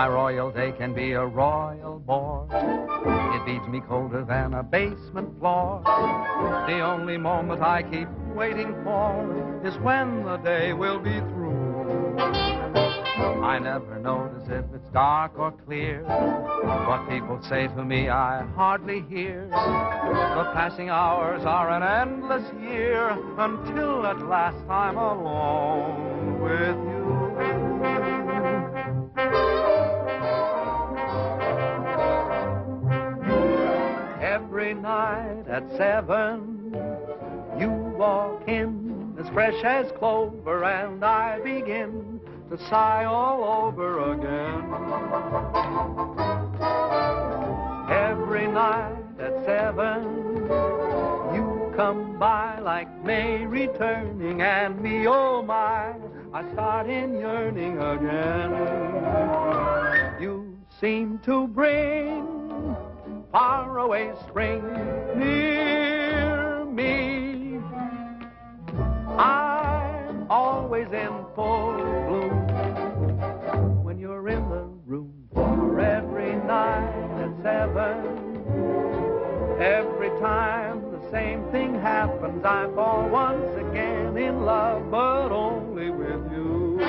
My royal day can be a royal bore. It beats me colder than a basement floor. The only moment I keep waiting for is when the day will be through. I never notice if it's dark or clear. What people say to me I hardly hear. The passing hours are an endless year until at last I'm alone with you. Every night at 7, you walk in as fresh as clover, and I begin to sigh all over again. Every night at 7, you come by like May returning, and me, oh my, I start in yearning again. You seem to bring faraway spring near me. I'm always in full bloom when you're in the room. For every night at 7, every time the same thing happens, I fall once again in love, but only with you.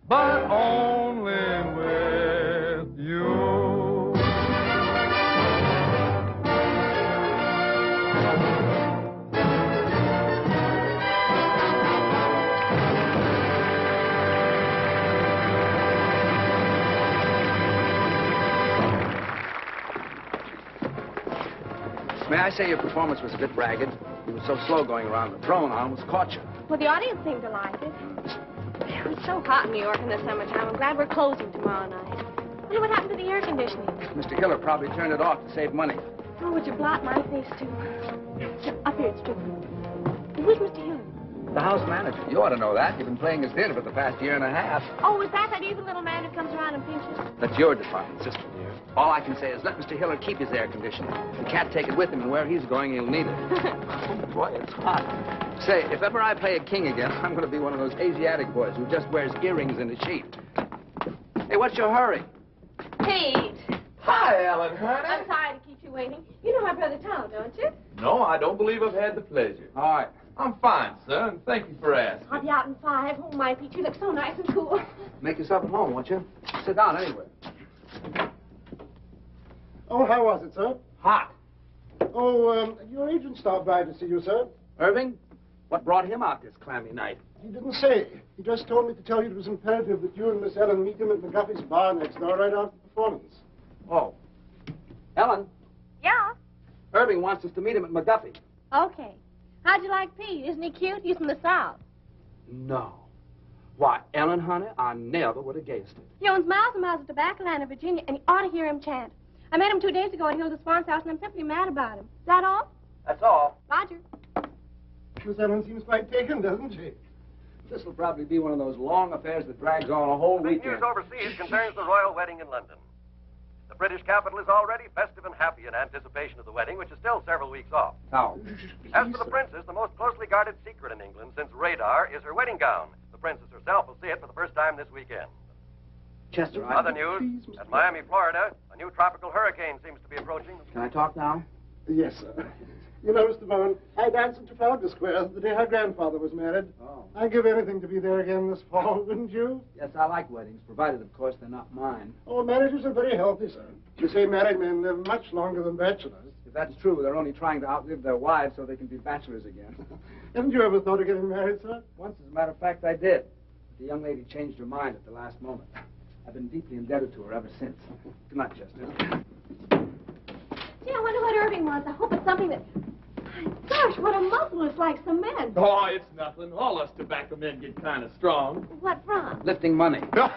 But only with you. May I say your performance was a bit ragged? You were so slow going around the throne, I almost caught you. Well, the audience seemed to like it. It's so hot in New York in the summertime. I'm glad we're closing tomorrow night. I wonder what happened to the air conditioning. Mr. Hiller probably turned it off to save money. Oh, would you blot my face, too? Up here, it's true. Who's Mr. Hiller? The house manager. You ought to know that. You've been playing his theater for the past year and a half. Oh, is that evil little man who comes around and pinches? That's your department, sister dear. All I can say is let Mr. Hiller keep his air conditioning. He can't take it with him, and where he's going, he'll need it. Oh, boy, it's hot. Say, if ever I play a king again, I'm going to be one of those Asiatic boys who just wears earrings and a sheet. Hey, what's your hurry? Pete. Hi, Ellen, honey. I'm sorry to keep you waiting. You know my brother Tom, don't you? No, I don't believe I've had the pleasure. All right. I'm fine, sir, and thank you for asking. I'll be out in 5. Oh, my, Pete, you look so nice and cool. Make yourself at home, won't you? Sit down anywhere. Oh, how was it, sir? Hot. Oh, your agent stopped by to see you, sir. Irving, what brought him out this clammy night? He didn't say. He just told me to tell you it was imperative that you and Miss Ellen meet him at McGuffey's bar next door right after the performance. Oh. Ellen, Yeah? Irving wants us to meet him at McGuffey. Okay. How'd you like Pete? Isn't he cute? He's from the South. No. Why, Ellen, honey, I never would have guessed it. He owns miles and miles of tobacco land in Virginia, and you ought to hear him chant. I met him 2 days ago at Hilda Swan's house, and I'm simply mad about him. Is that all? That's all. Roger. Miss Ellen seems quite taken, doesn't she? This will probably be one of those long affairs that drags on a whole The big weekend. news overseas concerns the royal wedding in London. The British capital is already festive and happy in anticipation of the wedding, which is still several weeks off. Now, As for the princess, the most closely guarded secret in England since radar is her wedding gown. The princess herself will see it for the first time this weekend. Chester, Other news, at Miami, Florida, a new tropical hurricane seems to be approaching. Can I talk now? Yes, sir. You know, Mr. Bowen, I danced at Trafalgar Square the day her grandfather was married. Oh. I'd give anything to be there again this fall, wouldn't you? Yes, I like weddings, provided, of course, they're not mine. Oh, marriages are very healthy, sir. You say married men live much longer than bachelors. If that's true, they're only trying to outlive their wives so they can be bachelors again. Haven't you ever thought of getting married, sir? Once, as a matter of fact, I did. But the young lady changed her mind at the last moment. I've been deeply indebted to her ever since. Good night, Chester. Gee, I wonder what Irving wants. I hope it's something that... Gosh, what a muscle is like cement. Oh, it's nothing. All us tobacco men get kind of strong. What from? Lifting money. Oh,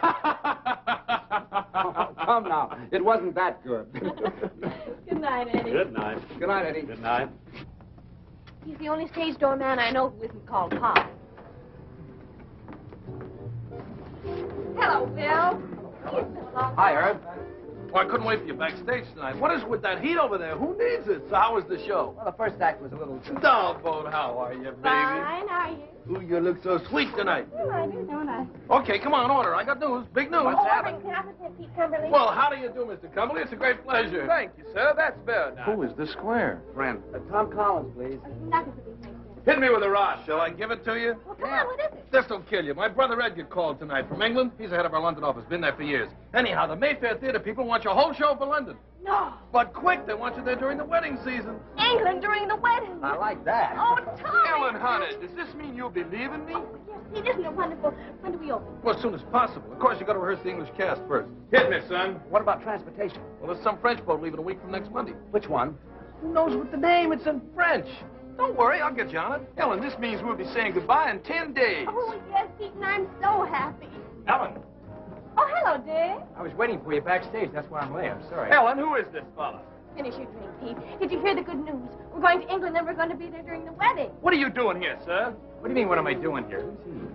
come now. It wasn't that good. Good night, Eddie. Good night. Good night, Eddie. Good night. He's the only stage door man I know who isn't called Pop. Hello, Bill. Hi, Herb. Well, I couldn't wait for you backstage tonight. What is with that heat over there? Who needs it? So how was the show? Well, the first act was a little... Doggone, how are you, baby? Fine, are you? Ooh, you look so sweet tonight. Oh, I do, don't I? Okay, come on, order. I got news. Big news. Oh, Irving, can I present Pete Cumberly? Well, how do you do, Mr. Cumberly? It's a great pleasure. Thank you, sir. That's better now. Who is this square? Friend. Tom Collins, please. Nothing to be thankful. Hit me with a rod. Shall I give it to you? Well, come on, what is it? This will kill you. My brother Edgar called tonight from England. He's the head of our London office. Been there for years. Anyhow, the Mayfair Theater people want your whole show for London. No. But quick, they want you there during the wedding season. England during the wedding. I like that. Oh, Tommy. Ellen, honey, does this mean you'll be leaving me? Oh, yes, it isn't it wonderful? When do we open? Well, as soon as possible. Of course, you got to rehearse the English cast first. Hit me, son. What about transportation? Well, there's some French boat leaving a week from next Monday. Which one? Who knows what the name? It's in French. Don't worry, I'll get you on it. Ellen, this means we'll be saying goodbye in 10 days. Oh, yes, Pete, and I'm so happy. Ellen. Oh, hello, Dick. I was waiting for you backstage. That's why I'm late. I'm sorry. Ellen, who is this fella? Finish your drink, Pete. Did you hear the good news? We're going to England and we're going to be there during the wedding. What are you doing here, sir? What do you mean, what am I doing here?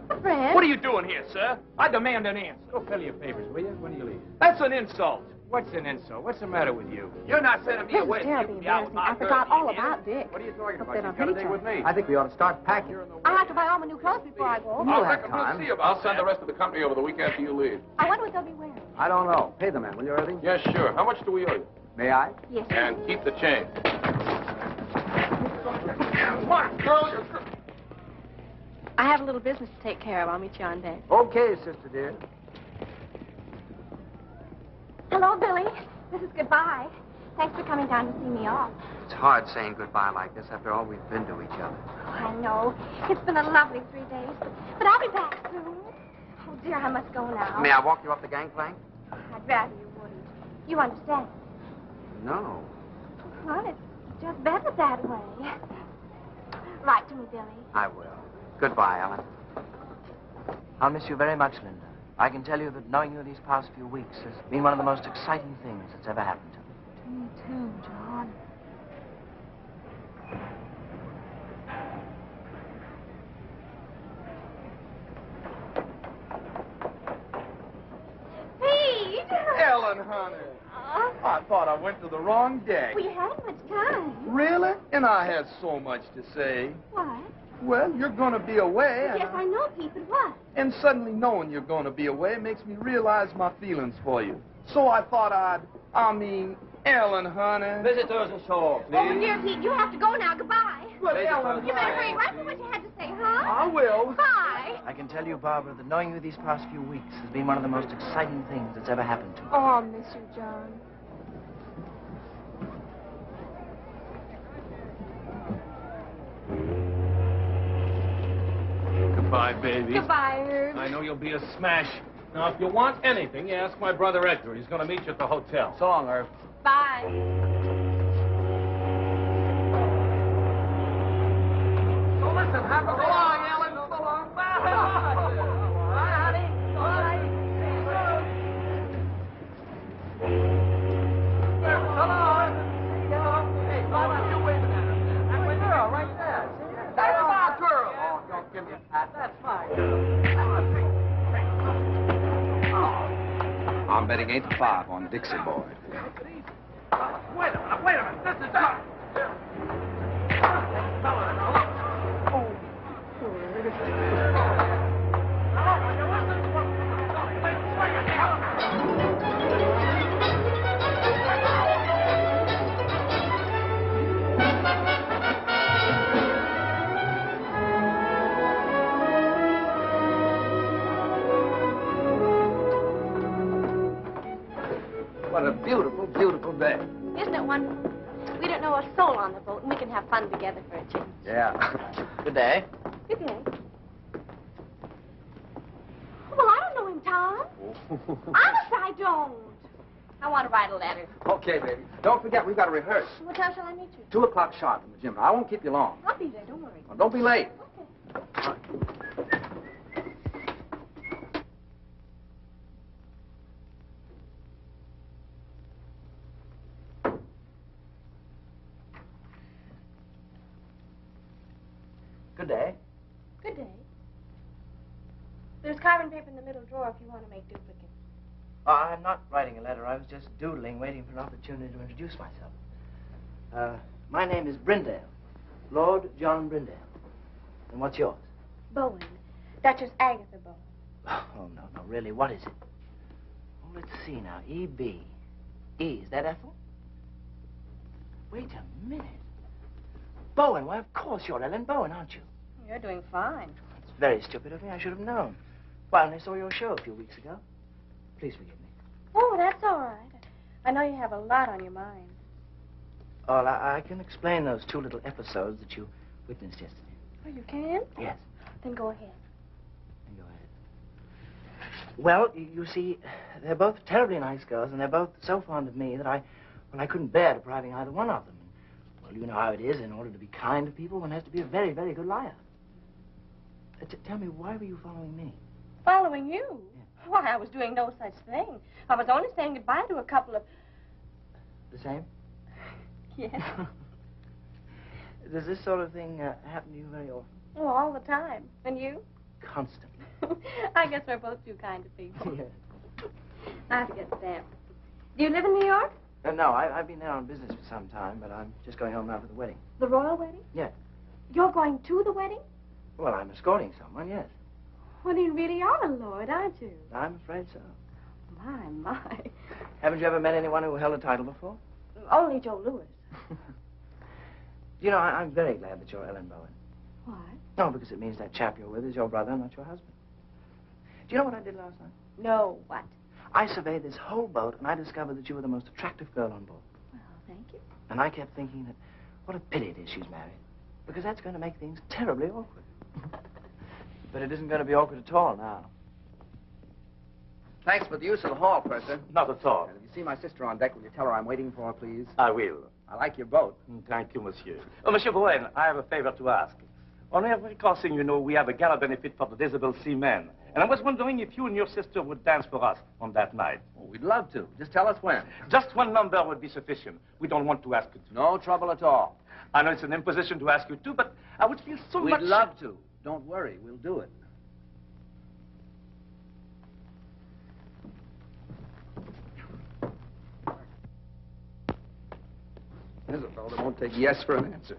A friend. What are you doing here, sir? I demand an answer. Go fill your papers, will you? When do you leave? That's an insult. What's an insult? What's the matter with you? You're not sending me This away. is terribly embarrassing. I forgot all about Dick. What are you talking Hope about? they You've don't got a hate date you. with me. I think we ought to start packing. I'll have to buy all my new clothes before I go. You'll I have reckon we'll time. see about I'll send the rest of the company over the week after you leave. I wonder what they'll be wearing. I don't know. Pay the man, will you, Irving? Yes, sure. How much do we owe you? May I? Yes. And keep the change. Come on, girl. I have a little business to take care of. I'll meet you on deck. Okay, sister dear. Hello, Billy. This is goodbye. Thanks for coming down to see me off. It's hard saying goodbye like this after all we've been to each other. Oh, I know. It's been a lovely 3 days. But I'll be back soon. Oh, dear, I must go now. May I walk you up the gangplank? I'd rather you wouldn't. You understand? No. Well, it's just better that way. Write to me, Billy. I will. Goodbye, Ellen. I'll miss you very much, Linda. I can tell you that knowing you these past few weeks has been one of the most exciting things that's ever happened to me. To me, too, John. Pete! Ellen, honey. I thought I went to the wrong deck. We hadn't much time. Really? And I had so much to say. What? Well, you're going to be away. Yes, I know, Pete, but what? And suddenly knowing you're going to be away makes me realize my feelings for you. So I thought Ellen, honey. Visitors ashore, please. Oh, dear Pete, you have to go now. Goodbye. But Ellen, You better hurry right for what you had to say, huh? I will. Bye. I can tell you, Barbara, that knowing you these past few weeks has been one of the most exciting things that's ever happened to me. Oh, I'll miss you, John. Goodbye, baby. Goodbye, Herb. I know you'll be a smash. Now, if you want anything, you ask my brother Edgar. He's going to meet you at the hotel. So long, Irv. Bye. So listen, have a... So long, Ellen. So long. Bye. Bye, honey. Bye. wedding ain't the 5 on Dixie Boy. Wait a minute. This is not... What a beautiful, beautiful day. Isn't it wonderful? We don't know a soul on the boat, and we can have fun together for a change. Yeah. Good day. Good day. Well, I don't know him, Tom. Honest, I don't. I want to write a letter. Okay, baby. Don't forget, we've got to rehearse. What time shall I meet you? 2 o'clock sharp in the gym. Now, I won't keep you long. I'll be there, don't worry. Well, don't be late. Okay. Good day. Good day. There's carbon paper in the middle drawer if you want to make duplicates. Oh, I'm not writing a letter. I was just doodling, waiting for an opportunity to introduce myself. My name is Brindale. Lord John Brindale. And what's yours? Bowen. Duchess Agatha Bowen. Oh, no, really, what is it? Oh, let's see now. E.B. E, is that Ethel? Wait a minute. Bowen, why, of course you're Ellen Bowen, aren't you? You're doing fine. It's very stupid of me. I should have known. Well, and I saw your show a few weeks ago. Please forgive me. Oh, that's all right. I know you have a lot on your mind. Well, I can explain those 2 little episodes that you witnessed yesterday. Oh, you can? Yes. Then go ahead. Go ahead. Well, you see, they're both terribly nice girls, and they're both so fond of me that I couldn't bear depriving either one of them. Well, you know how it is. In order to be kind to people, one has to be a very, very good liar. Tell me, why were you following me? Following you? Yeah. Why, I was doing no such thing. I was only saying goodbye to a couple of... The same? Yes. Does this sort of thing happen to you very often? Oh, all the time. And you? Constantly. I guess we're both too kind to people. Yes. I have to get Sam. Do you live in New York? No, I've been there on business for some time, but I'm just going home now for the wedding. The royal wedding? Yes. You're going to the wedding? Well, I'm escorting someone, yes. Well, you really are a lord, aren't you? I'm afraid so. My. Haven't you ever met anyone who held a title before? Only Joe Louis. You know, I'm very glad that you're Ellen Bowen. Why? No, because it means that chap you're with is your brother, not your husband. Do you know what I did last night? No, what? I surveyed this whole boat, and I discovered that you were the most attractive girl on board. Well, thank you. And I kept thinking that what a pity it is she's married, because that's going to make things terribly awkward. But it isn't going to be awkward at all now. Thanks for the use of the hall, Purser. Not at all. And if you see my sister on deck, will you tell her I'm waiting for her, please? I will. I like your boat. Thank you, monsieur. Oh, Monsieur Bowen, I have a favor to ask. On every crossing, you know, we have a gala benefit for the disabled seamen. And I was wondering if you and your sister would dance for us on that night. Oh, we'd love to. Just tell us when. Just 1 number would be sufficient. We don't want to ask you to. No trouble at all. I know it's an imposition to ask you to, but I would feel so much... We'd love to. Don't worry. We'll do it. There's a fellow that won't take yes for an answer.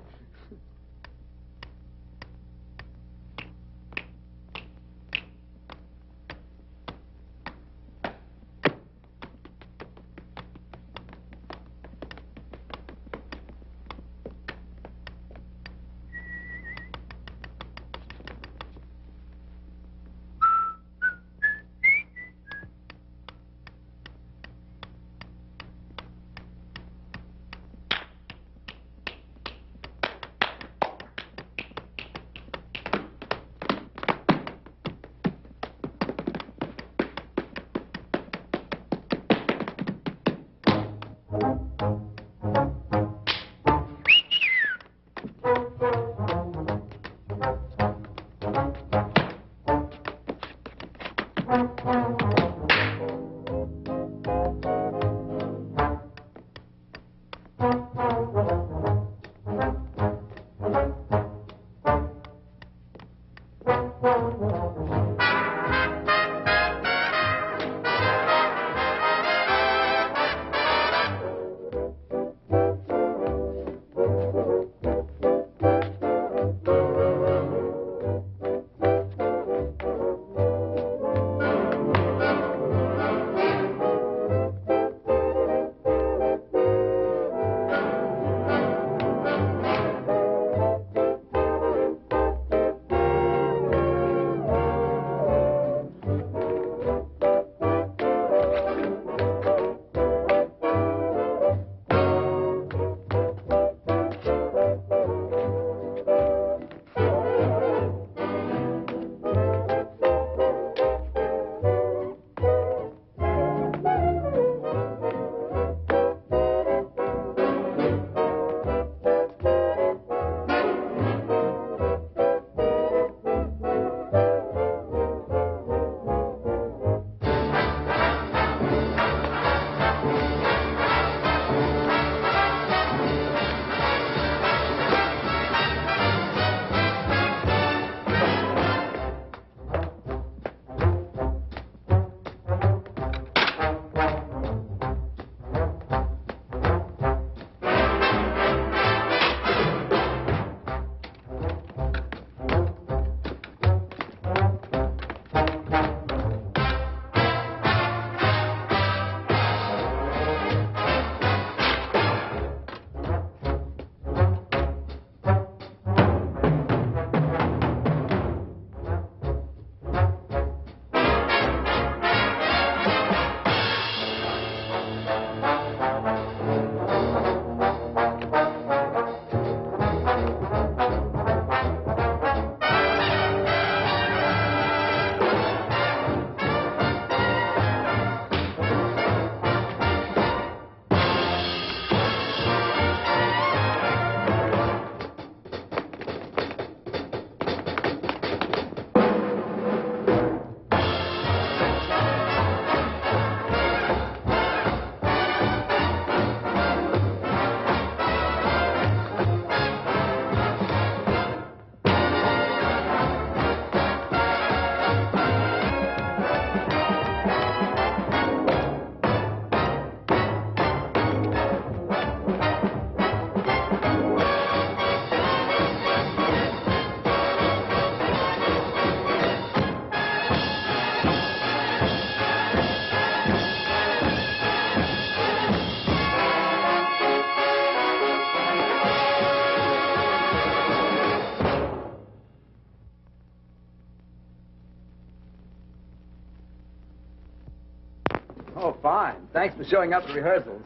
thanks for showing up at rehearsals.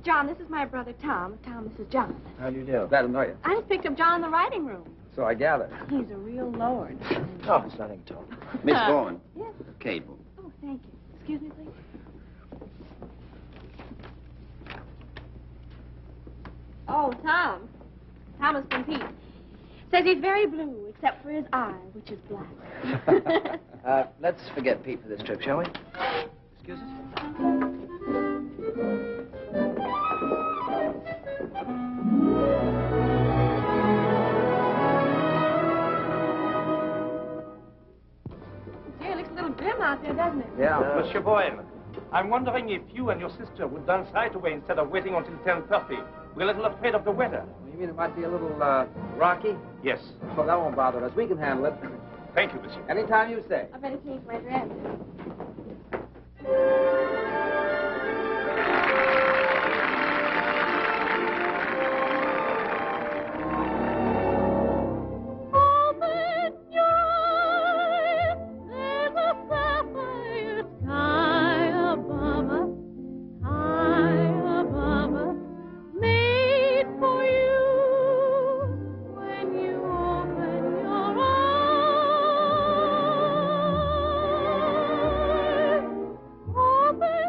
John, this is my brother Tom. Tom, this is John. How do you do? Glad to know you. I just picked up John in the writing room. So I gather. He's a real lord. Oh, it's nothing at all. Miss Bowen. Yes? A cable. Oh, thank you. Excuse me, please. Oh, Tom. Thomas from Pete. Says he's very blue, except for his eye, which is black. Let's forget Pete for this trip, shall we? Excuse us? Gee, it looks a little grim out there, doesn't it? Yeah. Monsieur Bowen, I'm wondering if you and your sister would dance right away instead of waiting until 10:30. We're a little afraid of the weather. You mean it might be a little, rocky? Yes. Oh, that won't bother us. We can handle it. Thank you, monsieur. Anytime you say. I better change my dress. Open your eyes, there's a sapphire sky above us, made for you. When you open your eyes, open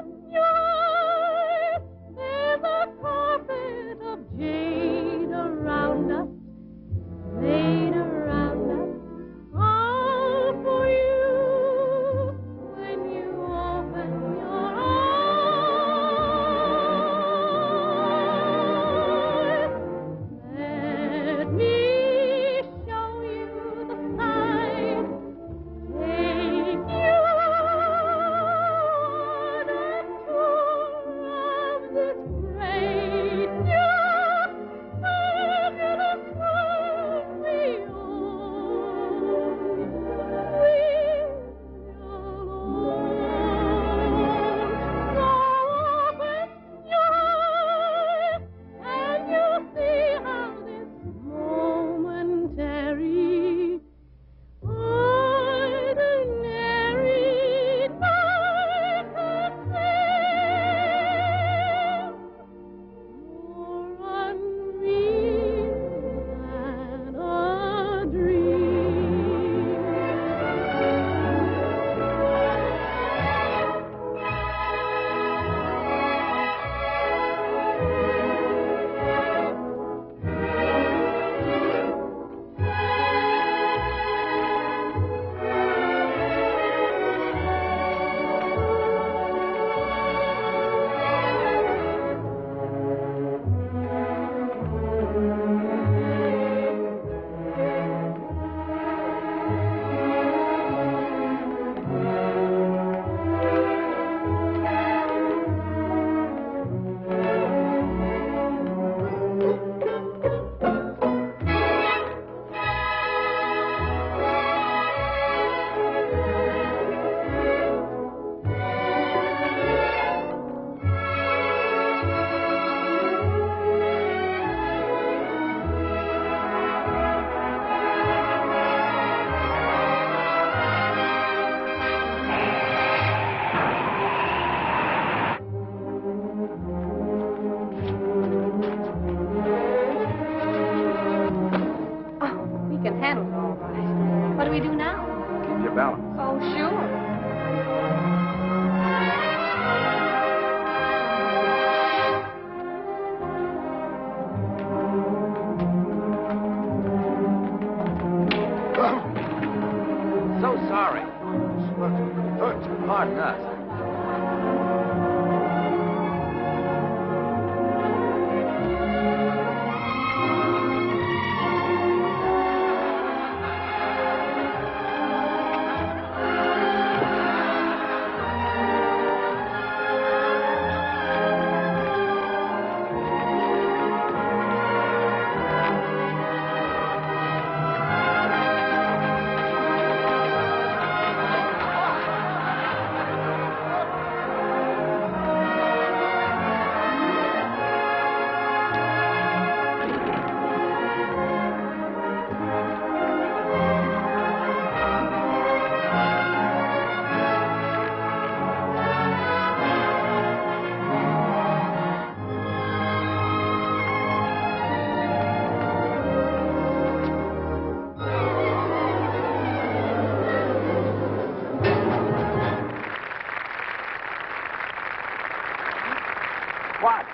What?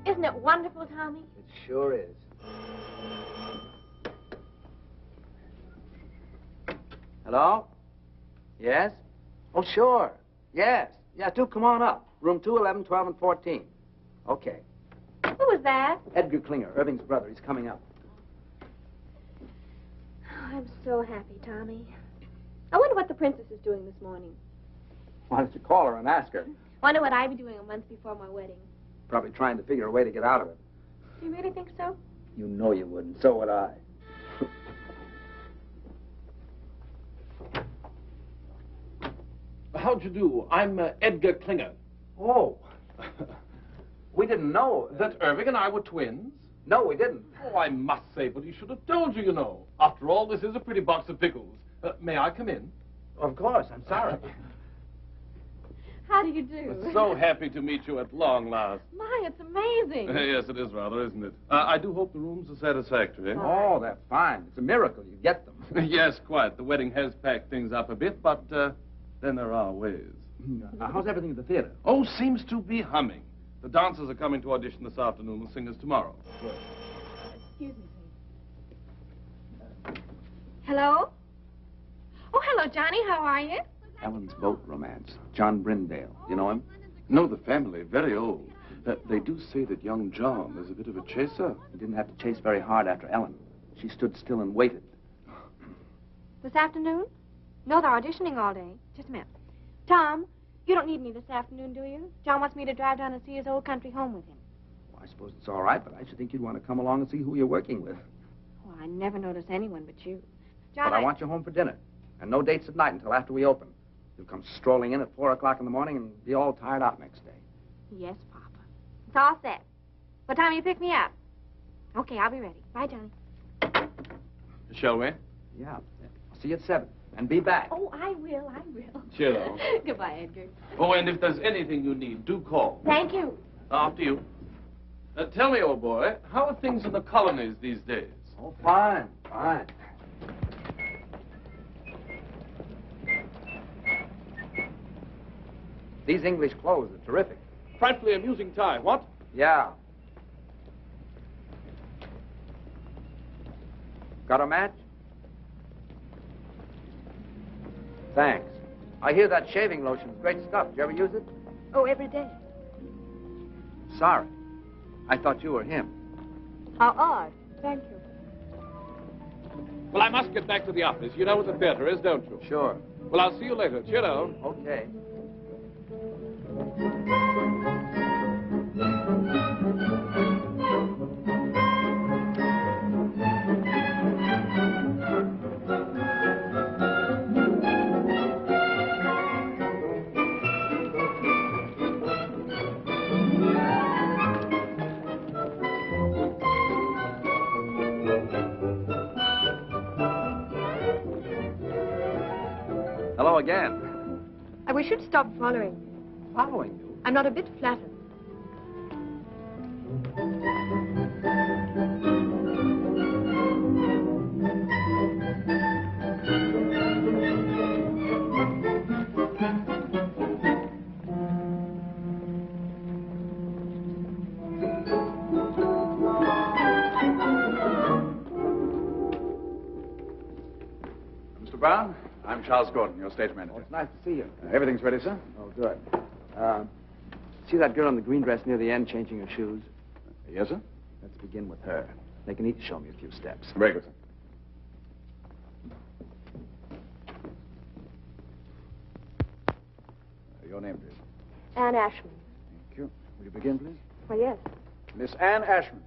Isn't it wonderful, Tommy? It sure is. Hello? Yes? Oh, sure. Yes. Yeah, do come on up. Room 211, 12, and 14. Okay. Who was that? Edgar Klinger, Irving's brother. He's coming up. Oh, I'm so happy, Tommy. I wonder what the princess is doing this morning. Why don't you call her and ask her? Wonder what I'd be doing a month before my wedding. Probably trying to figure a way to get out of it. Do you really think so? You know you wouldn't. So would I. How'd you do? I'm Edgar Klinger. Oh. We didn't know. That Irving and I were twins? No, we didn't. Oh, I must say, but he should have told you, you know. After all, this is a pretty box of pickles. May I come in? Of course. I'm sorry. How do you do? So happy to meet you at long last. My, it's amazing. Yes, it is rather, isn't it? I do hope the rooms are satisfactory. Oh, that's fine. It's a miracle you get them. Yes, quite. The wedding has packed things up a bit, but then there are ways. How's everything at the theater? Oh, seems to be humming. The dancers are coming to audition this afternoon, the singers tomorrow. Excuse me, please. Hello? Oh, hello, Johnny. How are you? Ellen's boat romance. John Brindale. You know him? No, the family, very old. They do say that young John is a bit of a chaser. He didn't have to chase very hard after Ellen. She stood still and waited. This afternoon? No, they're auditioning all day. Just a minute. Tom, you don't need me this afternoon, do you? John wants me to drive down and see his old country home with him. Well, I suppose it's all right, but I should think you'd want to come along and see who you're working with. Well, I never notice anyone but you. John, But I want you home for dinner. And no dates at night until after we open. You'll come strolling in at 4 o'clock in the morning and be all tired out next day. Yes, Papa. It's all set. What time will you pick me up? Okay, I'll be ready. Bye, Johnny. Shall we? Yeah. I'll see you at 7. And be back. Oh, I will. I will. Cheerio. Goodbye, Edgar. Oh, and if there's anything you need, do call. Thank you. After you. Tell me, old boy, how are things in the colonies these days? Oh, fine. Fine. These English clothes are terrific. Frightfully amusing tie, what? Yeah. Got a match? Thanks. I hear that shaving lotion's great stuff. Did you ever use it? Oh, every day. Sorry. I thought you were him. How odd. Thank you. Well, I must get back to the office. You know where the theater is, don't you? Sure. Well, I'll see you later. Cheerio. Okay. Hello again. I wish you'd stop following me. Following you? I'm not a bit flattered. Mr. Brown, I'm Charles Gordon, your stage manager. Oh, it's nice to see you. Everything's ready, sir? Oh, good. See that girl in the green dress near the end changing her shoes? Yes, sir? Let's begin with her. They can each show me a few steps. Very good, sir. Your name, please. Anne Ashman. Thank you. Will you begin, please? Why, yes. Miss Anne Ashman.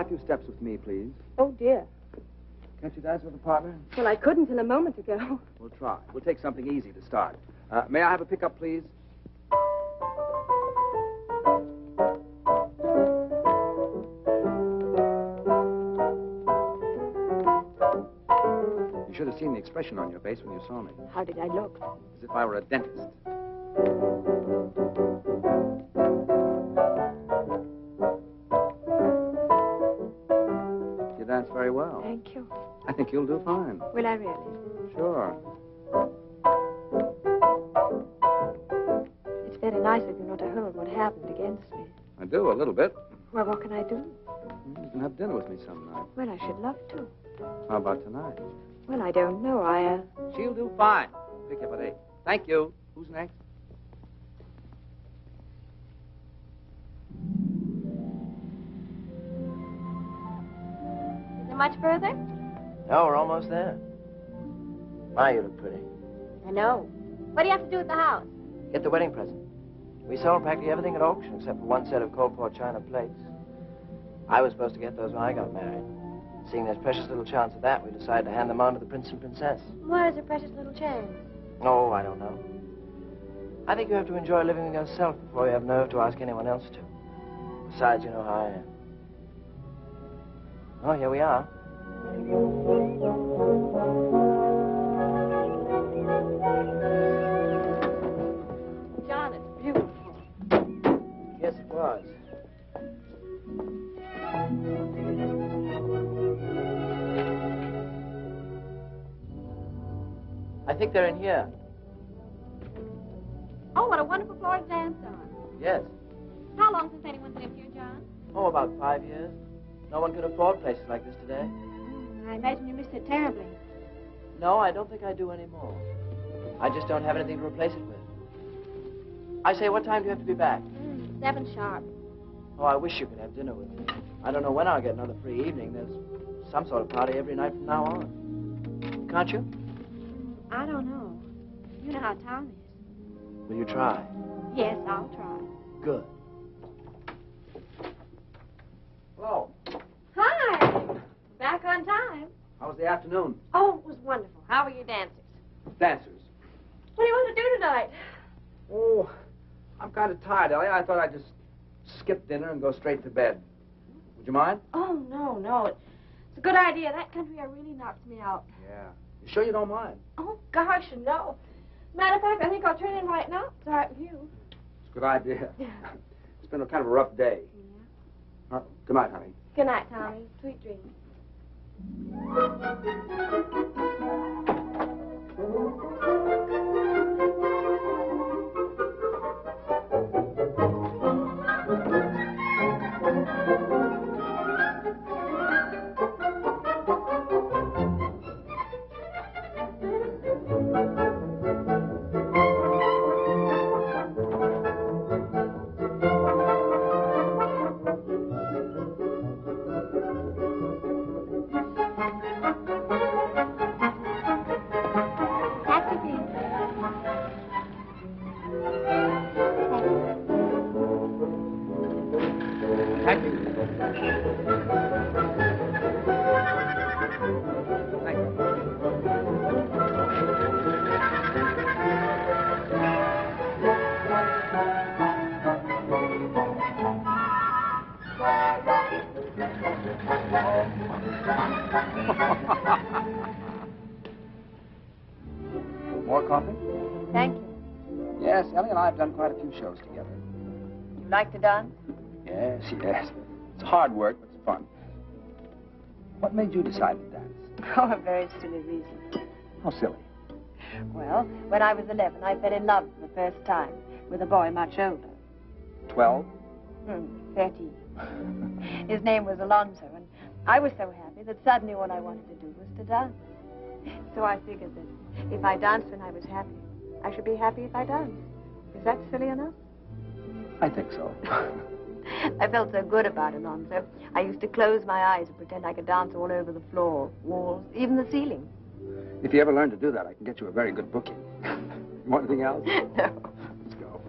try a few steps with me, please? Oh, dear. Can't you dance with a partner? Well, I couldn't till a moment ago. We'll try. We'll take something easy to start. May I have a pickup, please? You should have seen the expression on your face when you saw me. How did I look? As if I were a dentist. You dance very well. Thank you. I think you'll do fine. Will I really? Sure. It's very nice of you not to hold what happened against me. I do, a little bit. Well, what can I do? You can have dinner with me some night. Well, I should love to. How about tonight? Well, I don't know. She'll do fine. Pick up at 8. Thank you. Who's next? Is it much further? No, we're almost there. My, you look pretty. I know. What do you have to do at the house? Get the wedding present. We sold practically everything at auction except for one set of cold pour china plates. I was supposed to get those when I got married. Seeing there's precious little chance of that, we decided to hand them on to the prince and princess. Why is a precious little chance? Oh, I don't know. I think you have to enjoy living with yourself before you have nerve to ask anyone else to. Besides, you know how I am. Oh, here we are. John, it's beautiful. Yes, it was. I think they're in here. Oh, what a wonderful floor to dance on. Yes. How long since anyone's lived here, John? Oh, about 5 years. No one can afford places like this today. I imagine you missed it terribly. No, I don't think I do anymore. I just don't have anything to replace it with. I say, what time do you have to be back? 7 sharp. Oh, I wish you could have dinner with me. I don't know when I'll get another free evening. There's some sort of party every night from now on. Can't you? I don't know. You know how Tom is. Will you try? Yes, I'll try. Good. Hello. Hi. Back on time. How was the afternoon? Oh, it was wonderful. How were your dancers? Dancers. What do you want to do tonight? Oh, I'm kind of tired, Ellie. I thought I'd just skip dinner and go straight to bed. Would you mind? Oh, no. It's a good idea. That country air really knocks me out. Yeah. You sure you don't mind? Oh, gosh, no. Matter of fact, I think I'll turn in right now. It's all right with you. It's a good idea. It's been a kind of a rough day. Yeah. Good night, honey. Good night, Tommy. Sweet dreams. More coffee? Thank you. Yes, Ellie and I have done quite a few shows together. You like to dance? Yes. It's hard work, but it's fun. What made you decide to dance? Oh, a very silly reason. How silly. Well, when I was 11, I fell in love for the first time with a boy much older. 12? 13. His name was Alonzo, and I was so happy that suddenly all I wanted to do was to dance. So I figured that if I danced when I was happy, I should be happy if I danced. Is that silly enough? I think so. I felt so good about Alonzo. I used to close my eyes and pretend I could dance all over the floor, walls, even the ceiling. If you ever learn to do that, I can get you a very good booking. You want anything else? No. Let's go.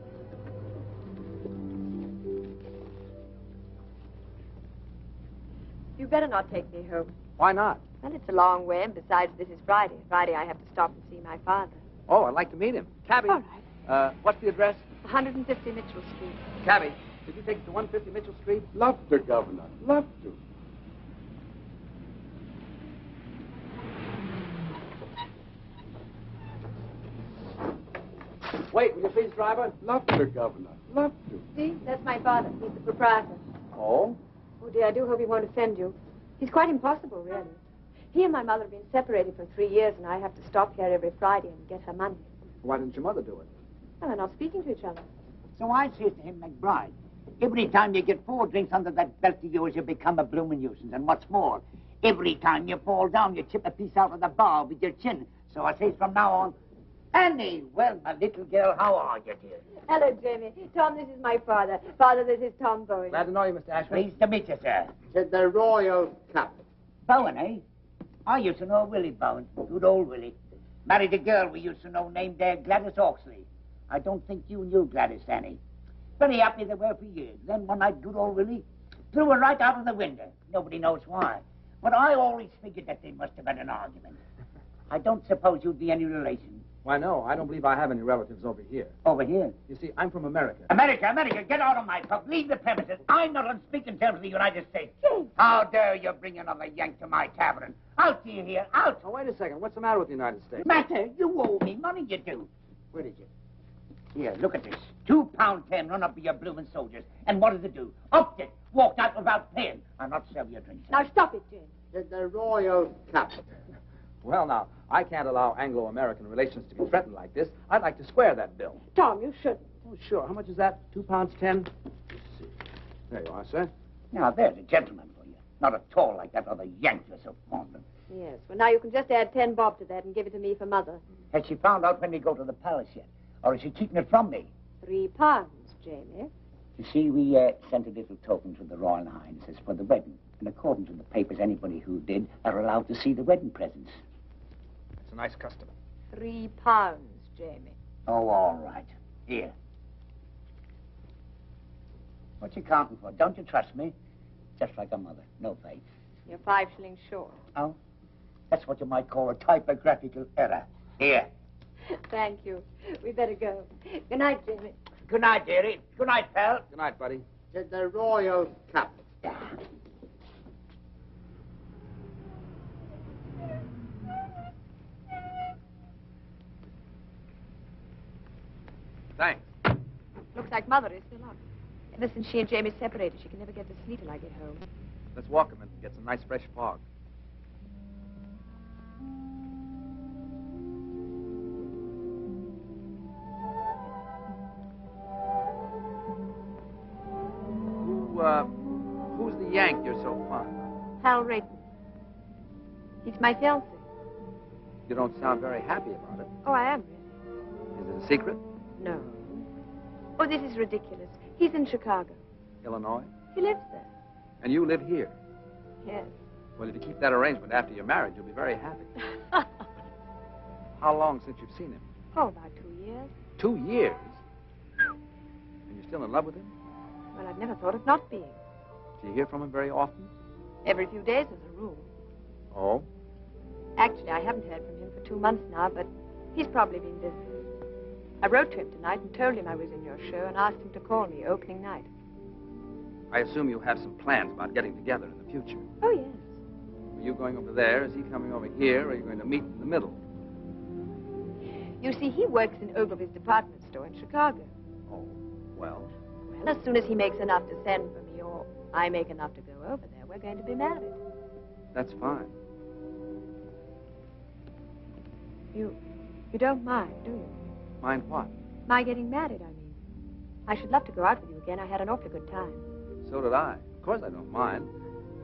better not take me home. Why not? Well, it's a long way, and besides, this is Friday. Friday, I have to stop and see my father. Oh, I'd like to meet him. Cabby. All right. What's the address? 150 Mitchell Street. Cabby, could you take it to 150 Mitchell Street? Love to, Governor. Love to. Wait, will you please, driver? Love to, Governor. Love to. See, that's my father. He's the proprietor. Oh? Oh, dear, I do hope he won't offend you. He's quite impossible, really. He and my mother have been separated for 3 years, and I have to stop here every Friday and get her money. Why didn't your mother do it? Well, they're not speaking to each other. So I says to him, McBride, every time you get 4 drinks under that belt of yours, you become a bloomin' nuisance. And what's more, every time you fall down, you chip a piece out of the bar with your chin. So I says from now on, Annie, well, my little girl, how are you, dear? Hello, Jamie. Tom, this is my father. Father, this is Tom Bowen. Glad to know you, Mr. Ashford. Pleased to meet you, sir. Said the royal cap. Bowen, eh? I used to know Willie Bowen. Good old Willie. Married a girl we used to know named Gladys Oxley. I don't think you knew Gladys, Annie. Very happy they were for years. Then one night, good old Willie threw her right out of the window. Nobody knows why. But I always figured that they must have had an argument. I don't suppose you'd be any relation. Why, no, I don't believe I have any relatives over here. Over here? You see, I'm from America. America, get out of my pub. Leave the premises. I'm not on speaking terms with the United States. How dare you bring another Yank to my tavern? Out to you here, out. Oh, wait a second. What's the matter with the United States? Matter? You owe me money, you do. Where is it? Here, look at this. £2.10 run up with your bloomin' soldiers. And what does it do? Upped it. Walked out without paying. I'll not serve your drinks. Now, stop it, Jane. Said the royal cap. Well, now, I can't allow Anglo-American relations to be threatened like this. I'd like to square that bill. Tom, you shouldn't. Oh, sure. How much is that? £2.10? Let's see. There you are, sir. Now, there's a gentleman for you. Not at all like that other Yank you're so fond of. Yes, well, now you can just add 10 bob to that and give it to me for Mother. Has she found out when we go to the palace yet? Or is she keeping it from me? £3, Jamie. You see, we sent a little token to the Royal Highnesses for the wedding. And according to the papers, anybody who did are allowed to see the wedding presents. It's a nice custom. £3, Jamie. Oh, all right. Here. What you counting for? Don't you trust me? Just like a mother. No faith. You're 5 shillings short. Oh? That's what you might call a typographical error. Here. Thank you. We better go. Good night, Jamie. Good night, dearie. Good night, pal. Good night, buddy. Said the royal cap. Thanks. Looks like Mother is still up. Ever since she and Jamie separated, she can never get to sleep till I get home. Let's walk a minute and get some nice fresh fog. Who's the Yank you're so fond of? Hal Rayton. He's my fiancé. You don't sound very happy about it. Oh, I am. Is it a secret? No. Oh, this is ridiculous. He's in Chicago. Illinois? He lives there. And you live here? Yes. Well, if you keep that arrangement after you're married, you'll be very happy. How long since you've seen him? Oh, about 2 years. 2 years? And you're still in love with him? Well, I've never thought of not being. Do you hear from him very often? Every few days as a rule. Oh? Actually, I haven't heard from him for 2 months now, but he's probably been busy. I wrote to him tonight and told him I was in your show and asked him to call me opening night. I assume you have some plans about getting together in the future. Oh, yes. Are you going over there? Is he coming over here? Or are you going to meet in the middle? You see, he works in Ogilvy's department store in Chicago. Oh, well. Well, as soon as he makes enough to send for me, or I make enough to go over there, we're going to be married. That's fine. You don't mind, do you? Mind what? My getting married, I mean. I should love to go out with you again. I had an awfully good time. So did I. Of course I don't mind.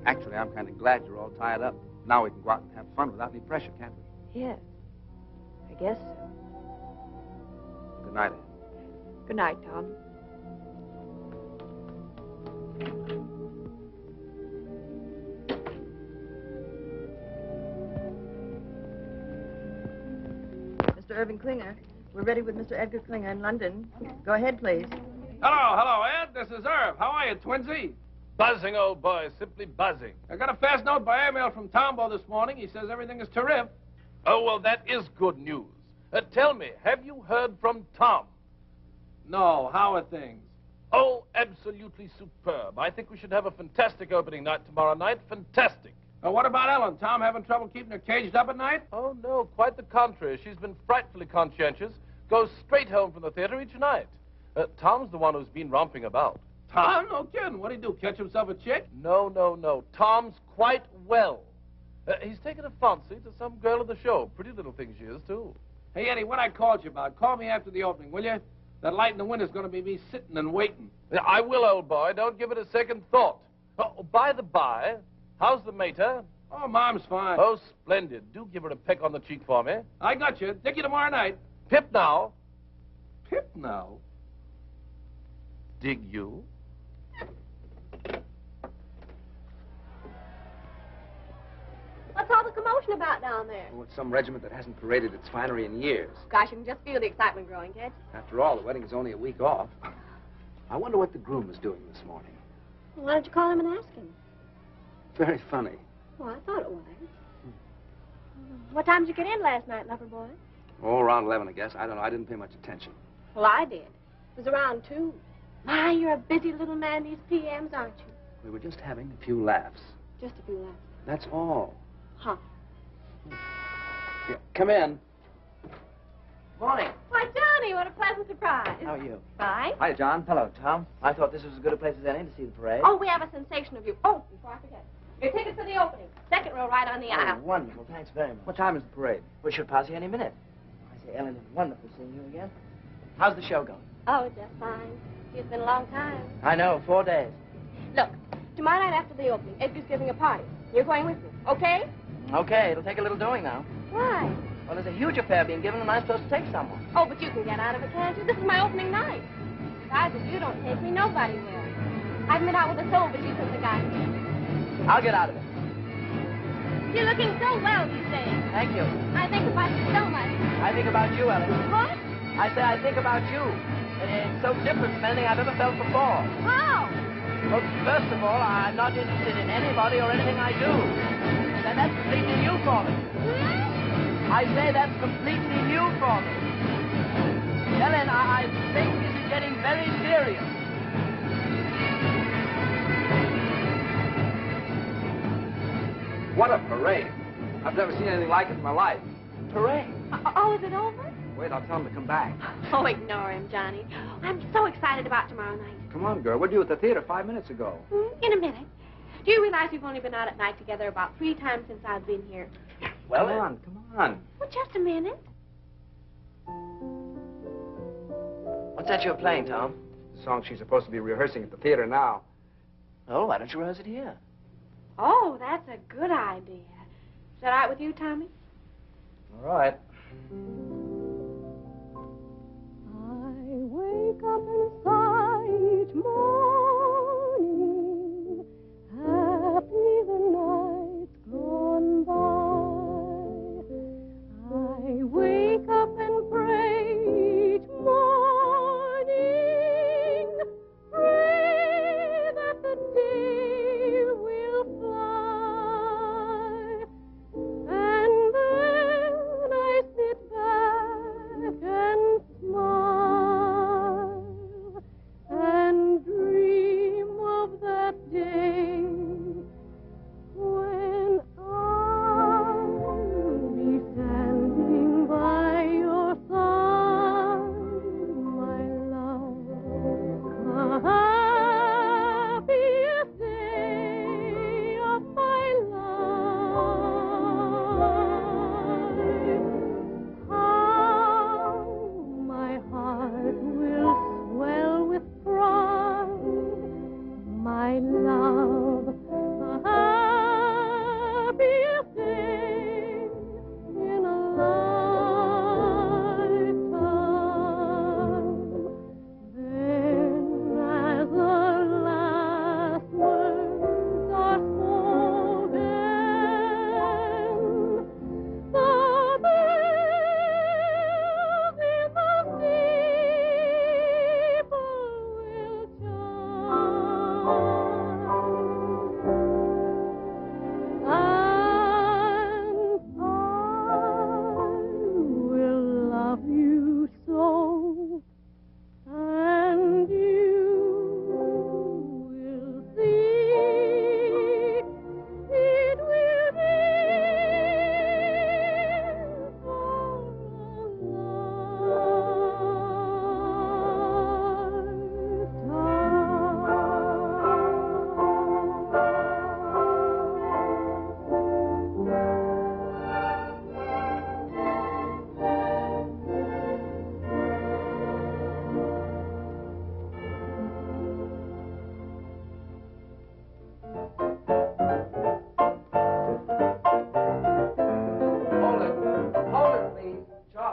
Actually, I'm kind of glad you're all tied up. Now we can go out and have fun without any pressure, can't we? Yes. I guess so. Good night, Anne. Good night, Tom. Mr. Irving Klinger. We're ready with Mr. Edgar Klinger in London. Go ahead, please. Hello, Ed. This is Irv. How are you, Twinsy? Buzzing, old boy, simply buzzing. I got a fast note by airmail from Tombo this morning. He says everything is terrific. Oh, well, that is good news. Tell me, have you heard from Tom? No, how are things? Oh, absolutely superb. I think we should have a fantastic opening night tomorrow night. Fantastic. What about Ellen? Tom having trouble keeping her caged up at night? Oh, no, quite the contrary. She's been frightfully conscientious. Goes straight home from the theater each night. Tom's the one who's been romping about. Tom? No kidding. What'd he do, catch himself a chick? No, no, no. Tom's quite well. He's taken a fancy to some girl at the show. Pretty little thing she is, too. Hey, Eddie, what I called you about, call me after the opening, will you? That light in the window's going to be me sitting and waiting. Yeah, I will, old boy. Don't give it a second thought. Oh, by the by, how's the mater? Oh, Mom's fine. Oh, splendid. Do give her a peck on the cheek for me. I got you. Dick you tomorrow night. Pip now. Pip now? Dig you? What's all the commotion about down there? Oh, it's some regiment that hasn't paraded its finery in years. Gosh, you can just feel the excitement growing, can't you? After all, the wedding is only a week off. I wonder what the groom is doing this morning. Why don't you call him and ask him? Very funny. Well, I thought it was. What time did you get in last night, lover boy? Oh, around 11, I guess. I don't know. I didn't pay much attention. Well, I did. It was around 2. My, you're a busy little man these PMs, aren't you? We were just having a few laughs. Just a few laughs. That's all. Huh. Yeah, come in. Morning. Why, Johnny, what a pleasant surprise. How are you? Fine. Hi, John. Hello, Tom. I thought this was as good a place as any to see the parade. Oh, we have a sensation of you. Oh, before I forget. Your tickets for the opening. Second row right on the aisle. Wonderful. Thanks very much. What time is the parade? We should pass you any minute. I say, Ellen, it's wonderful seeing you again. How's the show going? Oh, just fine. It's been a long time. I know, 4 days. Look, tomorrow night after the opening, Edgar's giving a party. You're going with me, okay? Okay, it'll take a little doing now. Why? Well, there's a huge affair being given, and I'm supposed to take someone. Oh, but you can get out of it, can't you? This is my opening night. Besides, if you don't take me, nobody will. I've been out with a soul, but you since I got here. I'll get out of it. You're looking so well these days. Thank you. I think about you so much. I think about you, Ellen. What? I say I think about you. And it's so different from anything I've ever felt before. How? Well, first of all, I'm not interested in anybody or anything I do. And that's completely new for me. I say that's completely new for me. Ellen, I think this is getting very serious. What a parade. I've never seen anything like it in my life. Parade? Oh, is it over? Wait, I'll tell him to come back. Oh, ignore him, Johnny. I'm so excited about tomorrow night. Come on, girl. We're due at the theater 5 minutes ago. In a minute. Do you realize we've only been out at night together about 3 times since I've been here? Well, come on. Well, just a minute. What's that you're playing, Tom? The song she's supposed to be rehearsing at the theater now. Oh, why don't you rehearse it here? Oh, that's a good idea. Is that all right with you, Tommy? All right. I wake up and sigh each morning, happy the night's gone by. I wake up and pray each morning, pray that the day will fly, and then I sit back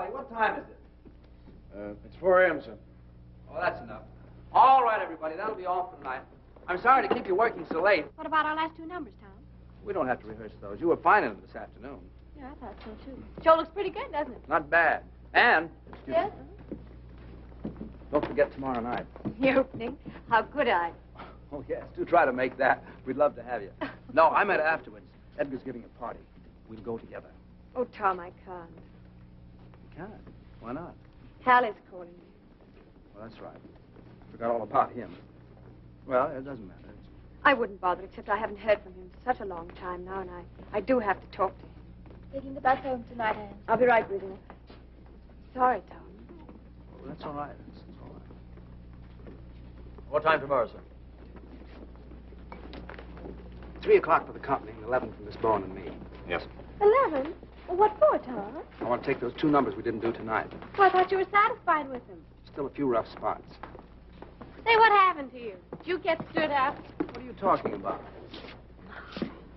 Charlie, what time is it? It's 4 a.m., sir. Oh, that's enough. All right, everybody, that'll be all for tonight. I'm sorry to keep you working so late. What about our last two numbers, Tom? We don't have to rehearse those. You were fine in them this afternoon. Yeah, I thought so, too. Show looks pretty good, doesn't it? Not bad. And, Yes? don't forget tomorrow night. The opening? How could I? Oh, yes, do try to make that. We'd love to have you. No, I meant afterwards. Edgar's giving a party. We'll go together. Oh, Tom, I can't. You can't. Why not? Hal is calling me. Well, that's right. Forgot all about him. Well, it doesn't matter. I wouldn't bother, except I haven't heard from him for such a long time now, and I do have to talk to him. Taking the bus home tonight, Anne. I'll be right with you. Sorry, Tom. Oh, that's all right. That's all right. What time tomorrow, sir? 3 o'clock for the company and 11 for Miss Bowen and me. Yes. 11? Well, what for, Tom? I want to take those 2 numbers we didn't do tonight. Well, I thought you were satisfied with them. Still a few rough spots. Say, what happened to you? Did you get stood up? What are you talking about?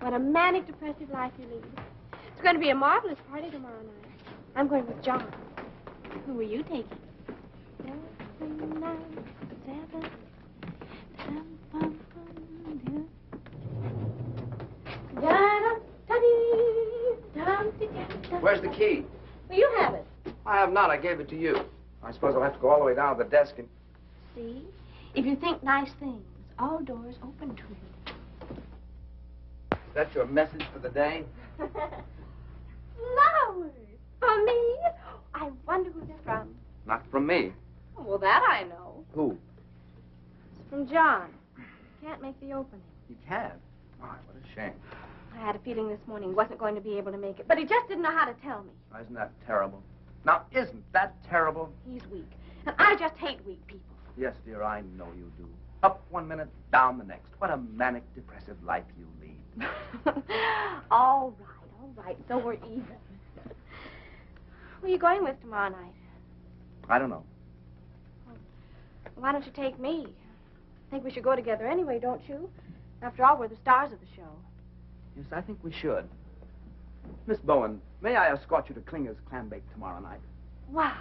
What a manic, depressive life you lead. It's going to be a marvelous party tomorrow night. I'm going with John. Who are you taking? 7, 9, 7. Where's the key? Well, you have it. I have not. I gave it to you. I suppose I'll have to go all the way down to the desk and... See? If you think nice things, all doors open to you. Is that your message for the day? Flowers! For me? I wonder who they're from. Not from me. Well, that I know. Who? It's from John. Can't make the opening. You can't? My, what a shame. I had a feeling this morning he wasn't going to be able to make it, but he just didn't know how to tell me. Isn't that terrible? Now, isn't that terrible? He's weak, and I just hate weak people. Yes, dear, I know you do. Up 1 minute, down the next. What a manic, depressive life you lead. All right, so we're even. Who are you going with tomorrow night? I don't know. Why don't you take me? I think we should go together anyway, don't you? After all, we're the stars of the show. Yes, I think we should. Miss Bowen, may I escort you to Klinger's clam bake tomorrow night? Why,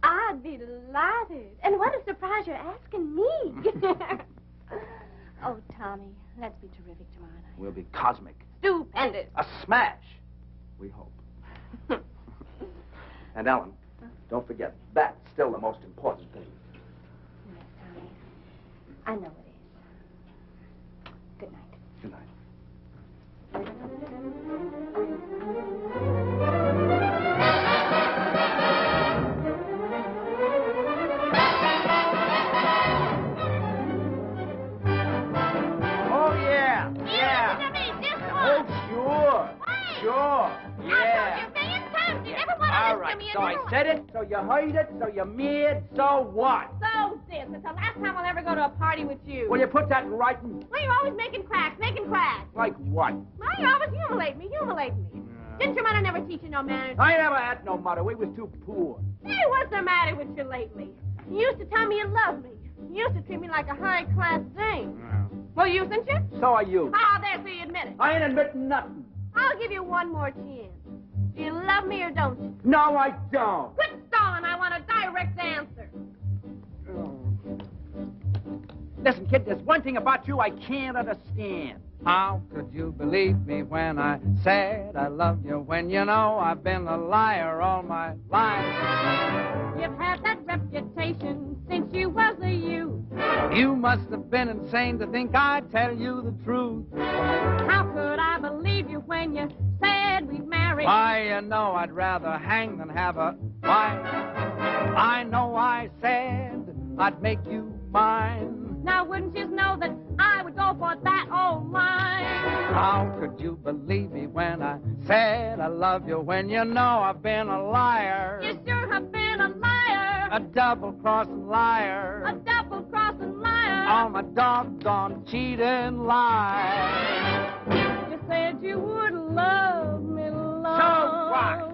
I'd be delighted. And what a surprise you're asking me. Oh, Tommy, let's be terrific tomorrow night. We'll be cosmic. Stupendous. A smash. We hope. And Ellen, don't forget, that's still the most important thing. Yes, Tommy. I know it is. Good night. Good night. Oh, yeah. Yeah. Oh, sure. Sure. Yeah. All right, so I said it, so you heard it, so you mad, so what? So this. It's the last time I'll ever go to a party with you. Will you put that in writing? Well, you're always making cracks. Like what? Well, you always humiliate me. Didn't your mother never teach you no manners? I never had no mother. We was too poor. Hey, what's the matter with you lately? You used to tell me you loved me. You used to treat me like a high-class thing. Well, you, didn't you? So are you. Ah, there, so you admit it. I ain't admitting nothing. I'll give you one more chance. Do you love me or don't you? No, I don't. Quit stalling. I want a direct answer. Listen, kid, there's one thing about you I can't understand. How could you believe me when I said I loved you, when you know I've been a liar all my life? You've had that reputation since you was a youth. You must have been insane to think I'd tell you the truth. How could I believe you when you said we'd marry? Why, you know I'd rather hang than have a wife. I know I said I'd make you mine. Now, wouldn't you know that I would go for that old line? How could you believe me when I said I love you, when you know I've been a liar? You sure have been a liar. A double-crossing liar. A double-crossing liar. Oh, my doggone cheating lie. You said you would love me long. So what?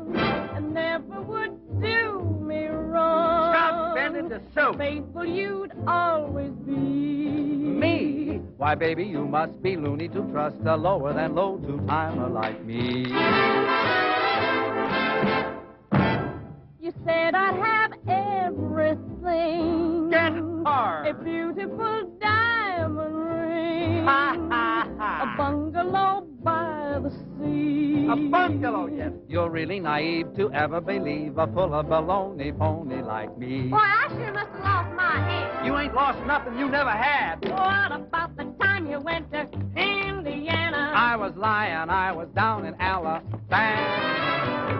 And never would do me wrong. Stop bending the soup. Faithful you'd always be. Me? Why, baby, you must be loony to trust a lower than low two-timer like me. You You said I'd have everything. Get hard. A beautiful diamond ring. Ha, ha, ha. A bungalow by the sea. A bungalow, yes. You're really naive to ever believe a full of baloney pony like me. Boy, I sure must have lost my head. You ain't lost nothing you never had. What about the time you went to Indiana? I was lying, I was down in Alabama.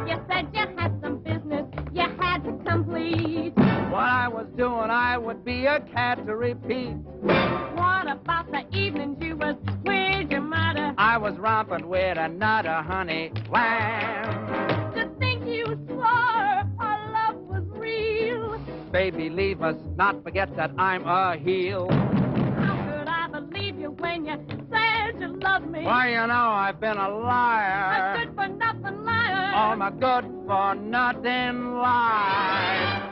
You said you had some business you had to complete. What I was doing, I would be a cat to repeat. What about the evenings you was with your mother? I was romping with another honey lamb. To think you swore our love was real. Baby, leave us, not forget that I'm a heel. How could I believe you when you said you loved me? Why, you know, I've been a liar. A good-for-nothing liar. Oh, my good-for-nothing liar.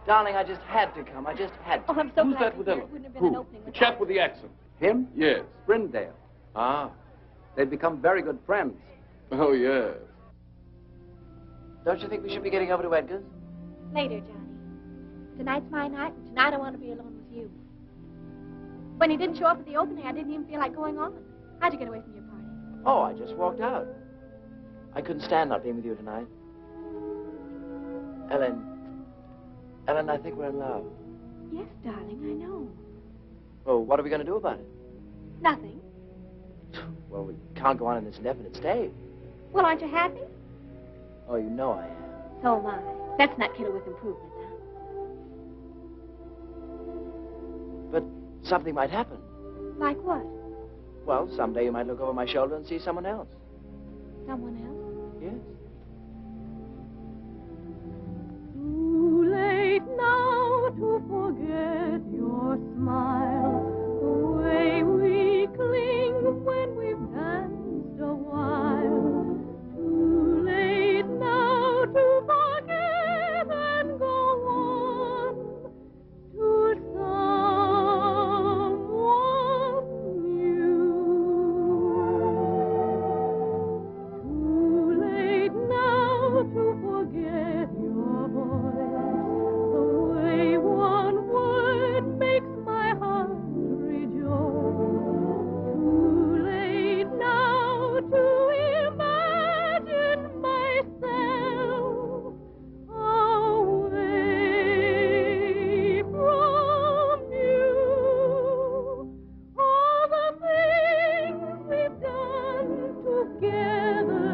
Darling, I just had to come. I just had to. Oh, I'm so Who's glad that with to hear Ellen? it wouldn't have been an opening The without chap with the accent. Him? Yes. Brindale. Ah. They'd become very good friends. Oh, yes. Don't you think we should be getting over to Edgar's? later, Johnny. Tonight's my night, and tonight I want to be alone with you. When he didn't show up at the opening, I didn't even feel like going on. How'd you get away from your party? Oh, I just walked out. I couldn't stand not being with you tonight. Ellen, I think we're in love. Yes, darling, I know. Well, what are we going to do about it? Nothing. Well, we can't go on in this indefinite stay. Well, aren't you happy? Oh, you know I am. So am I. Let's not kid her with improvement, huh? But something might happen. Like what? Well, someday you might look over my shoulder and see someone else. Someone else? Yes. Too late now to forget your smile, the way we cling when we've danced a while. Too late now to forget and go on to someone new. Too late now to forget your voice, the way one word makes my heart rejoice. Too late now to imagine myself away from you. All the things we've done together,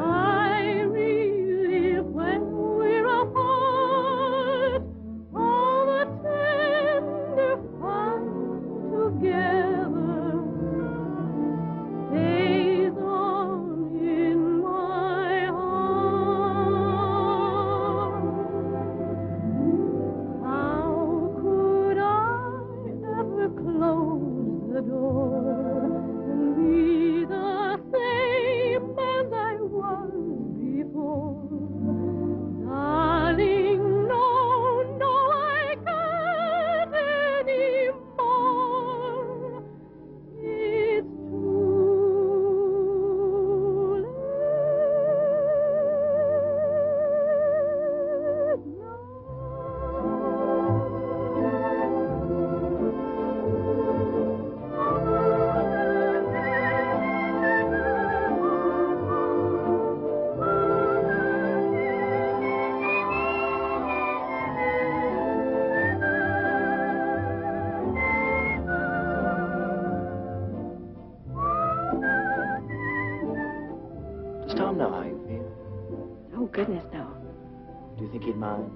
I relive when we're apart. All the tender fun together stays on in my heart. How could I ever close the door and be the same as I was before? Darling, no, no, I can't anymore. It's too late now. Does Tom know how you feel? Oh, goodness, no. Do you think he'd mind?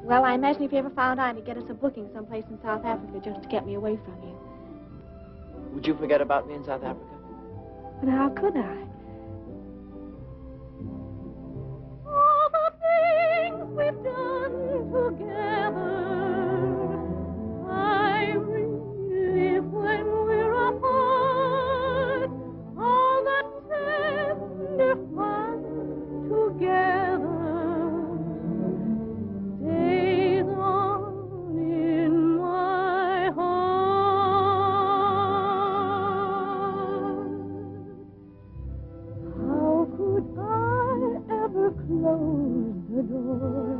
Well, I imagine if he ever found out, he'd get us a booking someplace in South Africa just to get me away from you. Would you forget about me in South Africa? But how could I? All the things we've done together, I relive when we're apart. All the tender fun together stays on in my heart. How could I ever close the door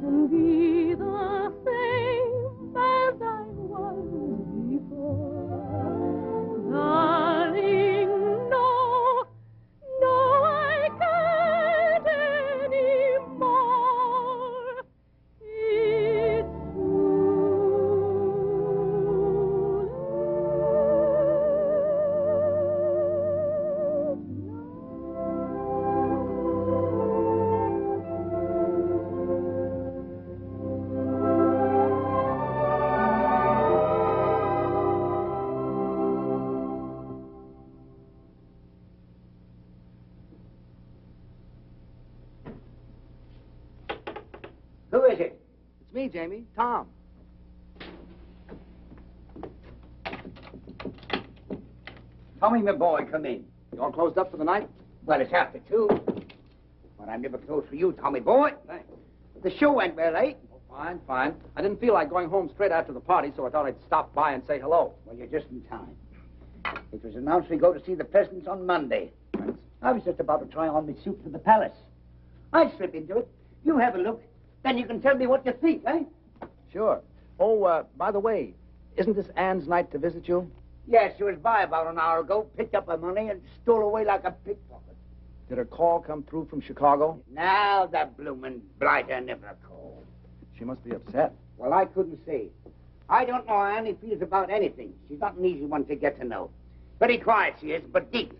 and be the same as I was before? Darling, no, no, I can't anymore. It's Who is it? It's me, Jamie. Tom. Tommy, my boy, come in. You all closed up for the night? Well, it's after 2. But I'm never close for you, Tommy boy. Thanks. The show went well, eh? Oh, fine, fine. I didn't feel like going home straight after the party, so I thought I'd stop by and say hello. Well, you're just in time. It was announced we go to see the presidents on Monday. I was just about to try on my suit for the palace. I'll slip into it. You have a look. Then you can tell me what you think, eh? Sure. Oh, by the way, isn't this Anne's night to visit you? Yes, she was by about an hour ago, picked up her money, and stole away like a pickpocket. Did her call come through from Chicago? Now the bloomin' blighter never called. She must be upset. Well, I couldn't say. I don't know how Annie feels about anything. She's not an easy one to get to know. Very quiet she is, but deep.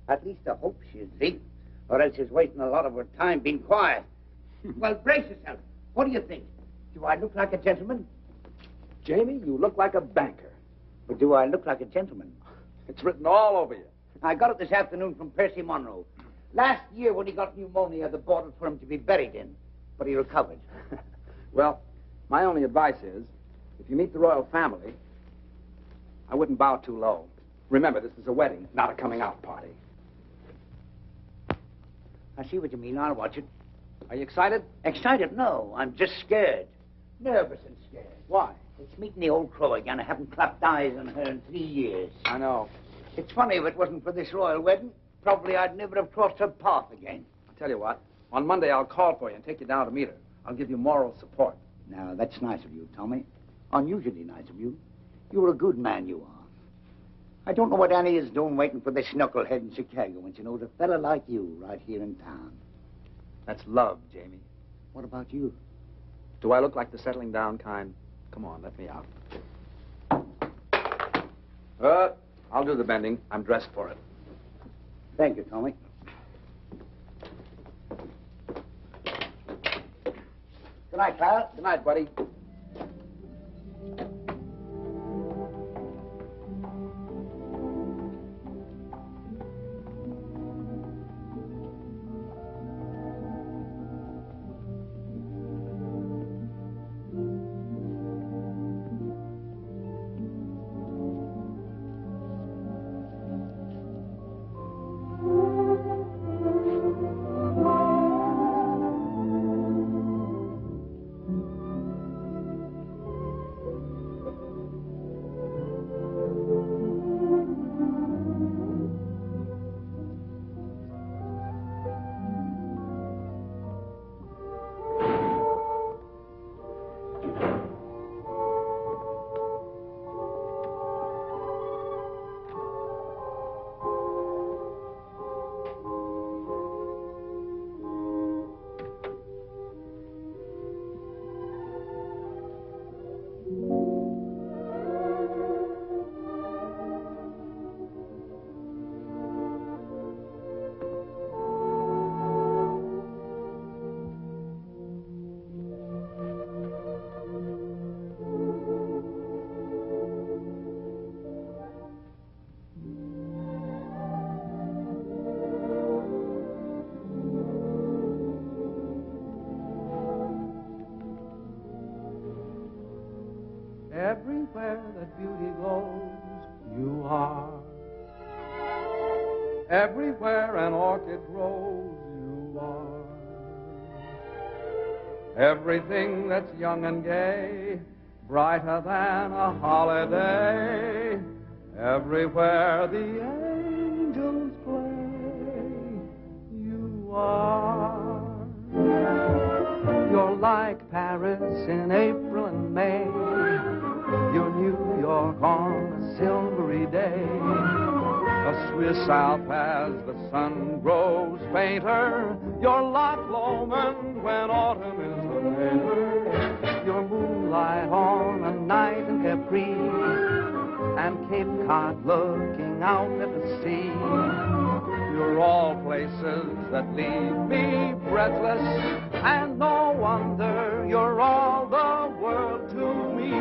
At least I hope she is deep, or else she's wasting a lot of her time being quiet. Well, brace yourself. What do you think? Do I look like a gentleman? Jamie, you look like a banker. But do I look like a gentleman? It's written all over you. I got it this afternoon from Percy Monroe. Last year when he got pneumonia, they bought it for him to be buried in. But he recovered. Well, my only advice is, if you meet the royal family, I wouldn't bow too low. Remember, this is a wedding, not a coming-out party. I see what you mean. I'll watch it. Are you excited? Excited? No. I'm just scared. Nervous and scared. Why? It's meeting the old crow again. I haven't clapped eyes on her in 3 years. I know. It's funny, if it wasn't for this royal wedding, probably I'd never have crossed her path again. I'll tell you what. On Monday, I'll call for you and take you down to meet her. I'll give you moral support. Now, that's nice of you, Tommy. Unusually nice of you. You're a good man, you are. I don't know what Annie is doing waiting for this knucklehead in Chicago when she knows a fella like you right here in town. That's love, Jamie. What about you? Do I look like the settling down kind? Come on, let me out. I'll do the bending. I'm dressed for it. Thank you, Tommy. Good night, Clara. Good night, buddy. Everywhere that beauty glows, you are. Everywhere an orchid grows, you are. Everything that's young and gay, brighter than a holiday. Everywhere the angels play, you are. You're like Paris in April and May. You're New York on a silvery day. A Swiss Alp as the sun grows fainter. You're Loch Lomond when autumn is the winter. You're moonlight on a night in Capri, and Cape Cod looking out at the sea. You're all places that leave me breathless, and no wonder you're all the world to me.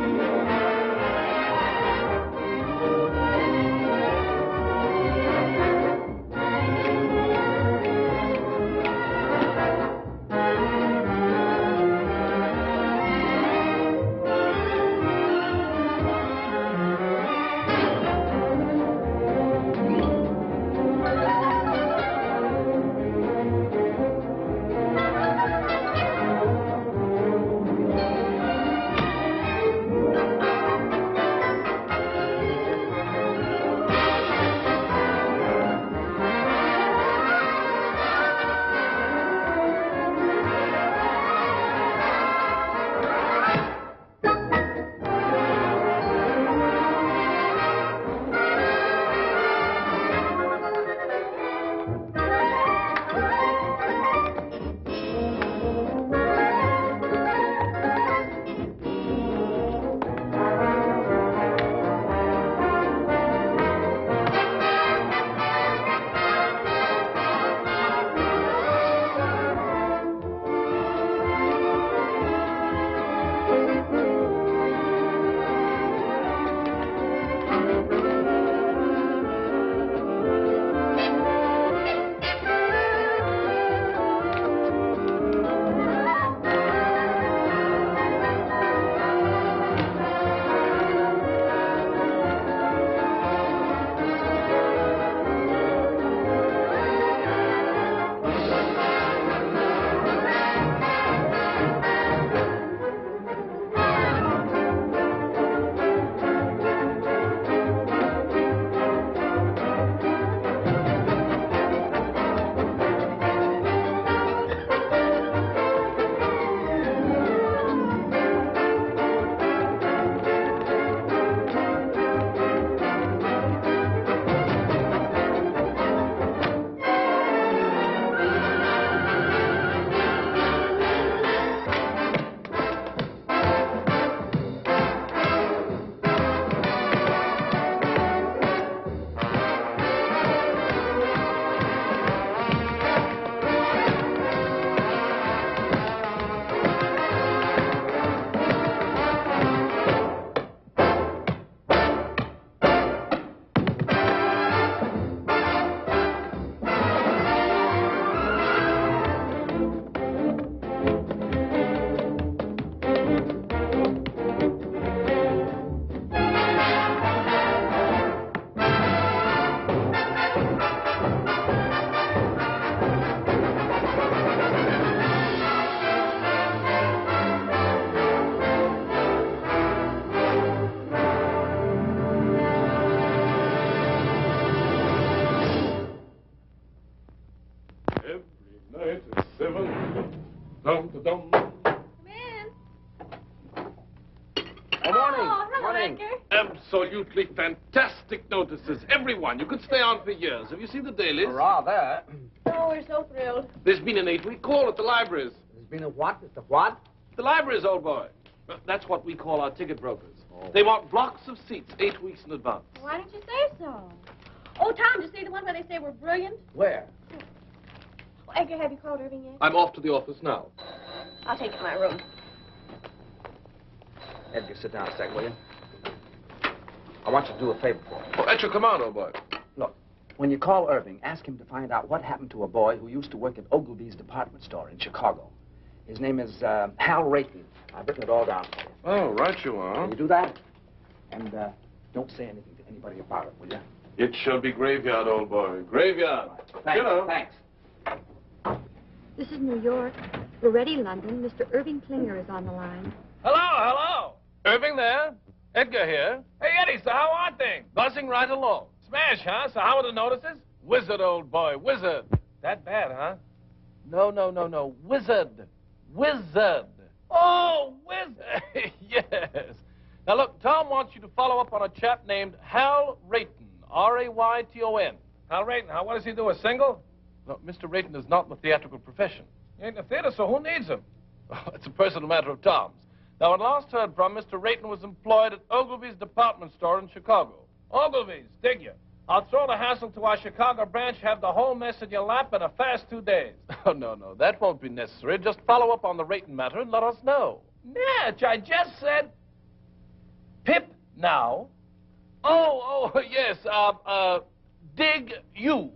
Good morning. Oh, hello, Morning. Edgar. Absolutely fantastic notices. Everyone. You could stay on for years. Have you seen the dailies? Hurrah, there. Oh, we're so thrilled. There's been an 8-week call at the libraries. There's been a what? It's a what? The libraries, old boy. That's what we call our ticket brokers. They want blocks of seats 8 weeks in advance. Why didn't you say so? Oh, Tom, did you see the one where they say we're brilliant? Where? Oh, Edgar, have you called Irving yet? I'm off to the office now. I'll take you to my room. Edgar, sit down a sec, will you? I want you to do a favor for me. Oh, at your command, old boy. Look, when you call Irving, ask him to find out what happened to a boy who used to work at Ogilvy's department store in Chicago. His name is Hal Rayton. I've written it all down for you. Oh, right you are. Can you do that? And don't say anything to anybody about it, will you? It shall be graveyard, old boy. Graveyard. Thanks. You know. Thanks. This is New York. We're ready, London. Mr. Irving Klinger is on the line. Hello, hello. Irving there. Edgar here. Hey, Eddie, so how are things? Buzzing right along. Smash, huh? So how are the notices? Wizard, old boy, wizard. That bad, huh? No. Wizard. Wizard. Oh, wizard. Yes. Now, look, Tom wants you to follow up on a chap named Hal Rayton. R-A-Y-T-O-N. Hal Rayton, what does he do, a single? No, Mr. Rayton is not in the theatrical profession. He ain't in the theater, so who needs him? Oh, it's a personal matter of Tom's. Now, when last heard from, Mr. Rayton was employed at Ogilvy's department store in Chicago. Ogilvy's, dig you. I'll throw the hassle to our Chicago branch, have the whole mess in your lap in a fast 2 days. Oh, no, that won't be necessary. Just follow up on the Rayton matter and let us know. Natch, I just said... Pip now. Oh, yes, dig you.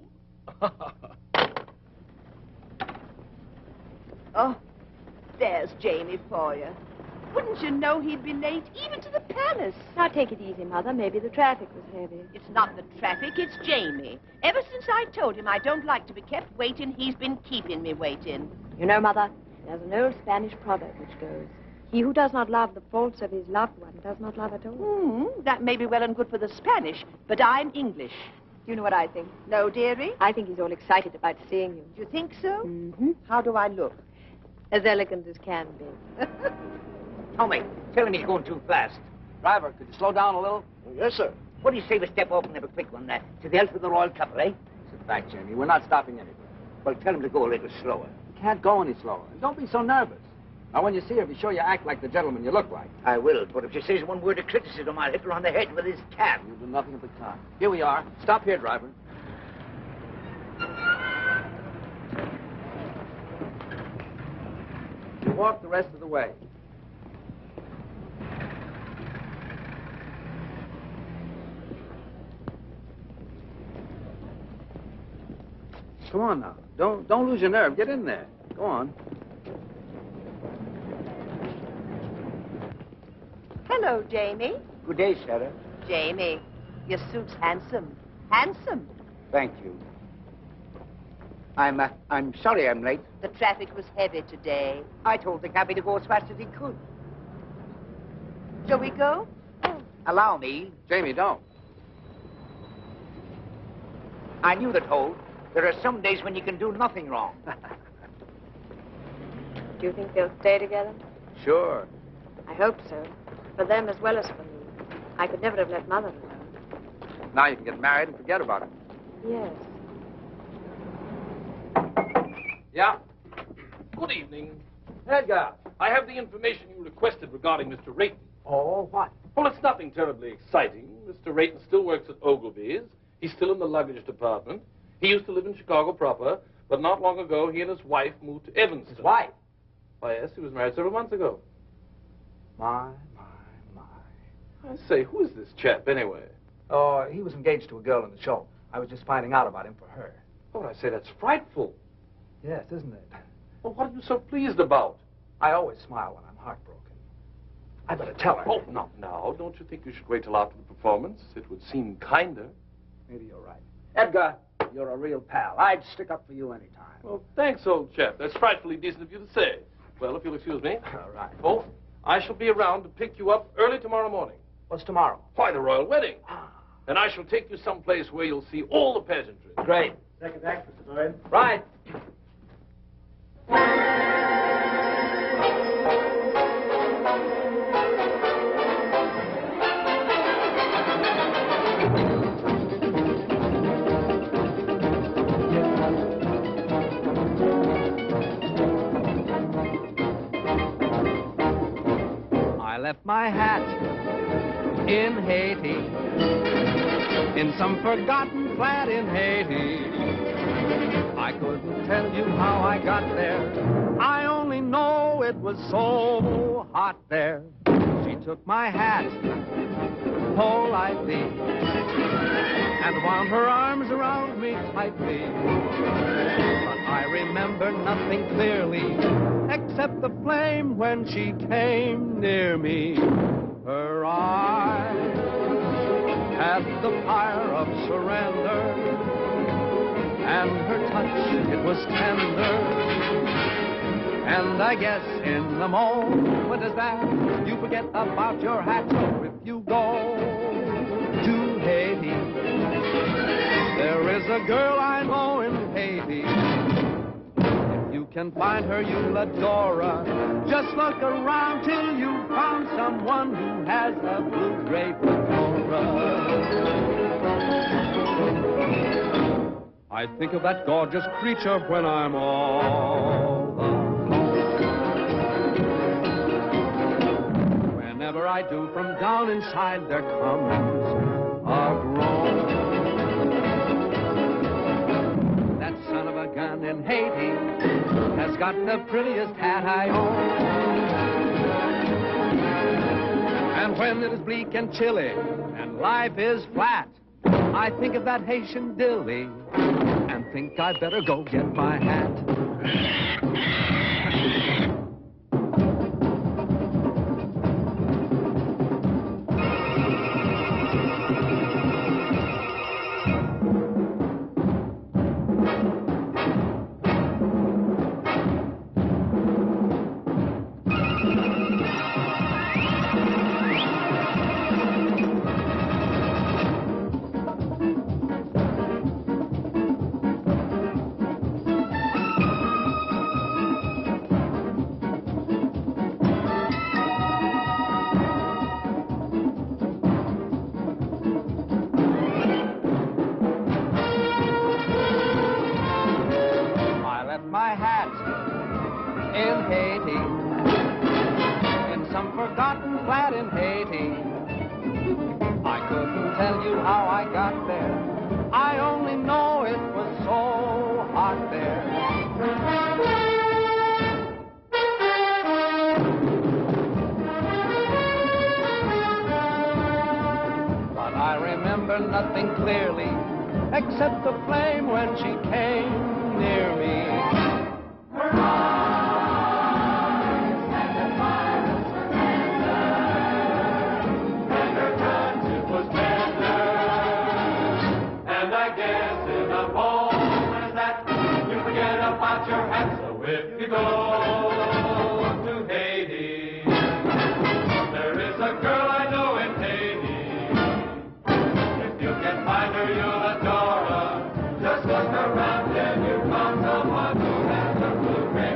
Oh, there's Jamie for you. Wouldn't you know he'd be late, even to the palace? Now, take it easy, Mother. Maybe the traffic was heavy. It's not the traffic, it's Jamie. Ever since I told him I don't like to be kept waiting, he's been keeping me waiting. You know, Mother, there's an old Spanish proverb which goes, he who does not love the faults of his loved one does not love at all. That may be well and good for the Spanish, but I'm English. Do you know what I think? No, dearie? I think he's all excited about seeing you. Do you think so? Mm-hmm. How do I look? As elegant as can be. Tommy, tell him he's going too fast. Driver, could you slow down a little? Yes, sir. What do you say we step off and have a quick one to the health of the royal couple, eh? Sit back, Jamie. We're not stopping anywhere. Well, tell him to go a little slower. You can't go any slower. And don't be so nervous. Now, when you see her, be sure you act like the gentleman you look like. I will, but if she says one word of criticism, I'll hit her on the head with his cab. You'll do nothing of the kind. Here we are. Stop here, driver. You walk the rest of the way. Come on now. Don't lose your nerve. Get in there. Go on. Hello, Jamie. Good day, Sarah. Jamie, your suit's handsome. Handsome. Thank you. I'm sorry I'm late. The traffic was heavy today. I told the cabby to go as fast as he could. Shall we go? Allow me. Jamie, don't. I knew the toll. There are some days when you can do nothing wrong. Do you think they'll stay together? Sure. I hope so. For them as well as for me. I could never have let Mother alone. Now you can get married and forget about it. Yes. Yeah? Good evening. Edgar. I have the information you requested regarding Mr. Rayton. Oh, what? Well, it's nothing terribly exciting. Mr. Rayton still works at Ogilvy's. He's still in the luggage department. He used to live in Chicago proper, but not long ago, he and his wife moved to Evanston. His wife? Why, yes, he was married several months ago. My. I say, who is this chap, anyway? Oh, he was engaged to a girl in the show. I was just finding out about him for her. Oh, I say, that's frightful. Yes, isn't it? Well, what are you so pleased about? I always smile when I'm heartbroken. I better tell her. Oh, not now. Don't you think you should wait till after the performance? It would seem kinder. Maybe you're right. Edgar, you're a real pal. I'd stick up for you any time. Well, thanks, old chap. That's frightfully decent of you to say. Well, if you'll excuse me. All right. Oh, I shall be around to pick you up early tomorrow morning. What's tomorrow? Why, the royal wedding. And I shall take you someplace where you'll see all the pageantry. Great. Second act, Mr. Bowen. Right. left my hat in Haiti, in some forgotten flat in Haiti. I couldn't tell you how I got there. I only know it was so hot there. She took my hat politely and wound her arms around me tightly. But I remember nothing clearly except the flame when she came near me. Her eyes had the fire of surrender, and her touch, it was tender. And I guess in the moment as that, you forget about your hat. So if you go to Haiti, there is a girl I know in Haiti. If you can find her, you'll adore her. Just look around till you found someone who has a blue-gray fedora. I think of that gorgeous creature when I'm all alone. Whenever I do, from down inside there comes a groan. That son of a gun in Haiti has got the prettiest hat I own. And when it is bleak and chilly and life is flat, I think of that Haitian dilly and think I'd better go get my hat. My hat in Haiti, in some forgotten flat in Haiti. I couldn't tell you how I got there. I only know it was so hot there. But I remember nothing clearly except the flame when she came near me. If you go to Haiti, there is a girl I know in Haiti. If you can find her, you'll adore her. Just look around and you'll find someone who has a blue-gray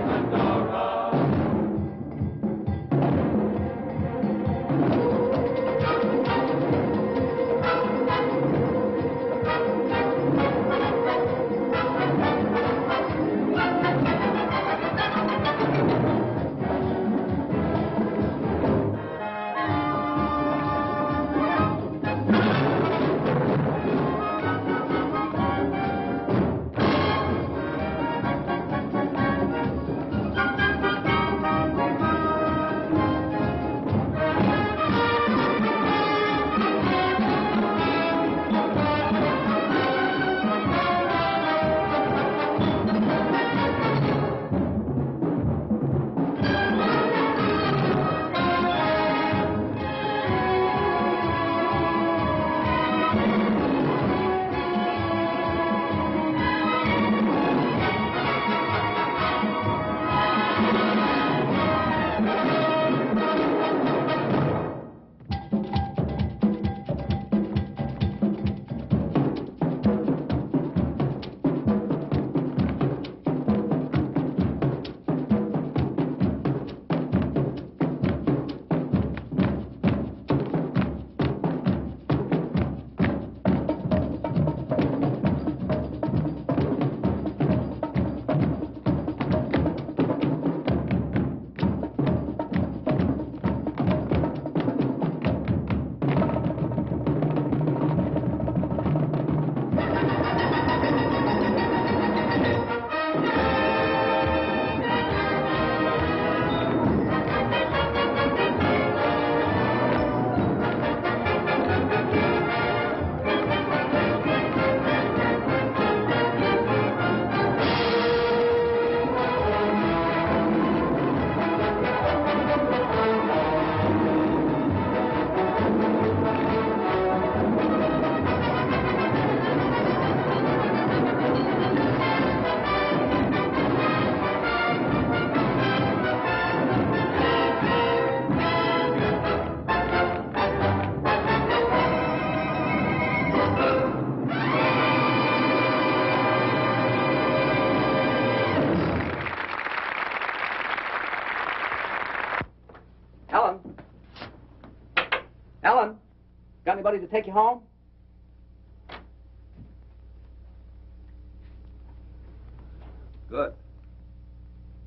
Ellen, got anybody to take you home? Good.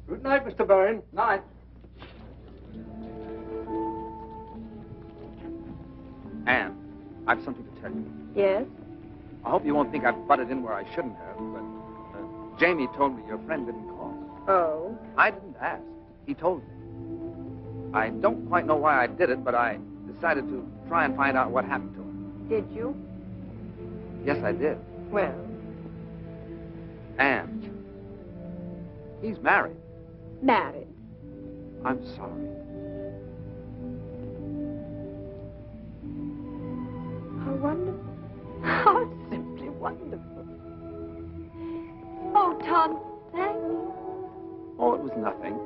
Good night, Mr. Bowen. Night. Anne, I've something to tell you. Yes? I hope you won't think I've butted in where I shouldn't have, but Jamie told me your friend didn't call. Oh? I didn't ask. He told me. I don't quite know why I did it, but I decided to try and find out what happened to him. Did you? Yes, I did. Well? Anne, he's married. Married. I'm sorry. How wonderful. How simply wonderful. Oh, Tom, thank you. Oh, it was nothing.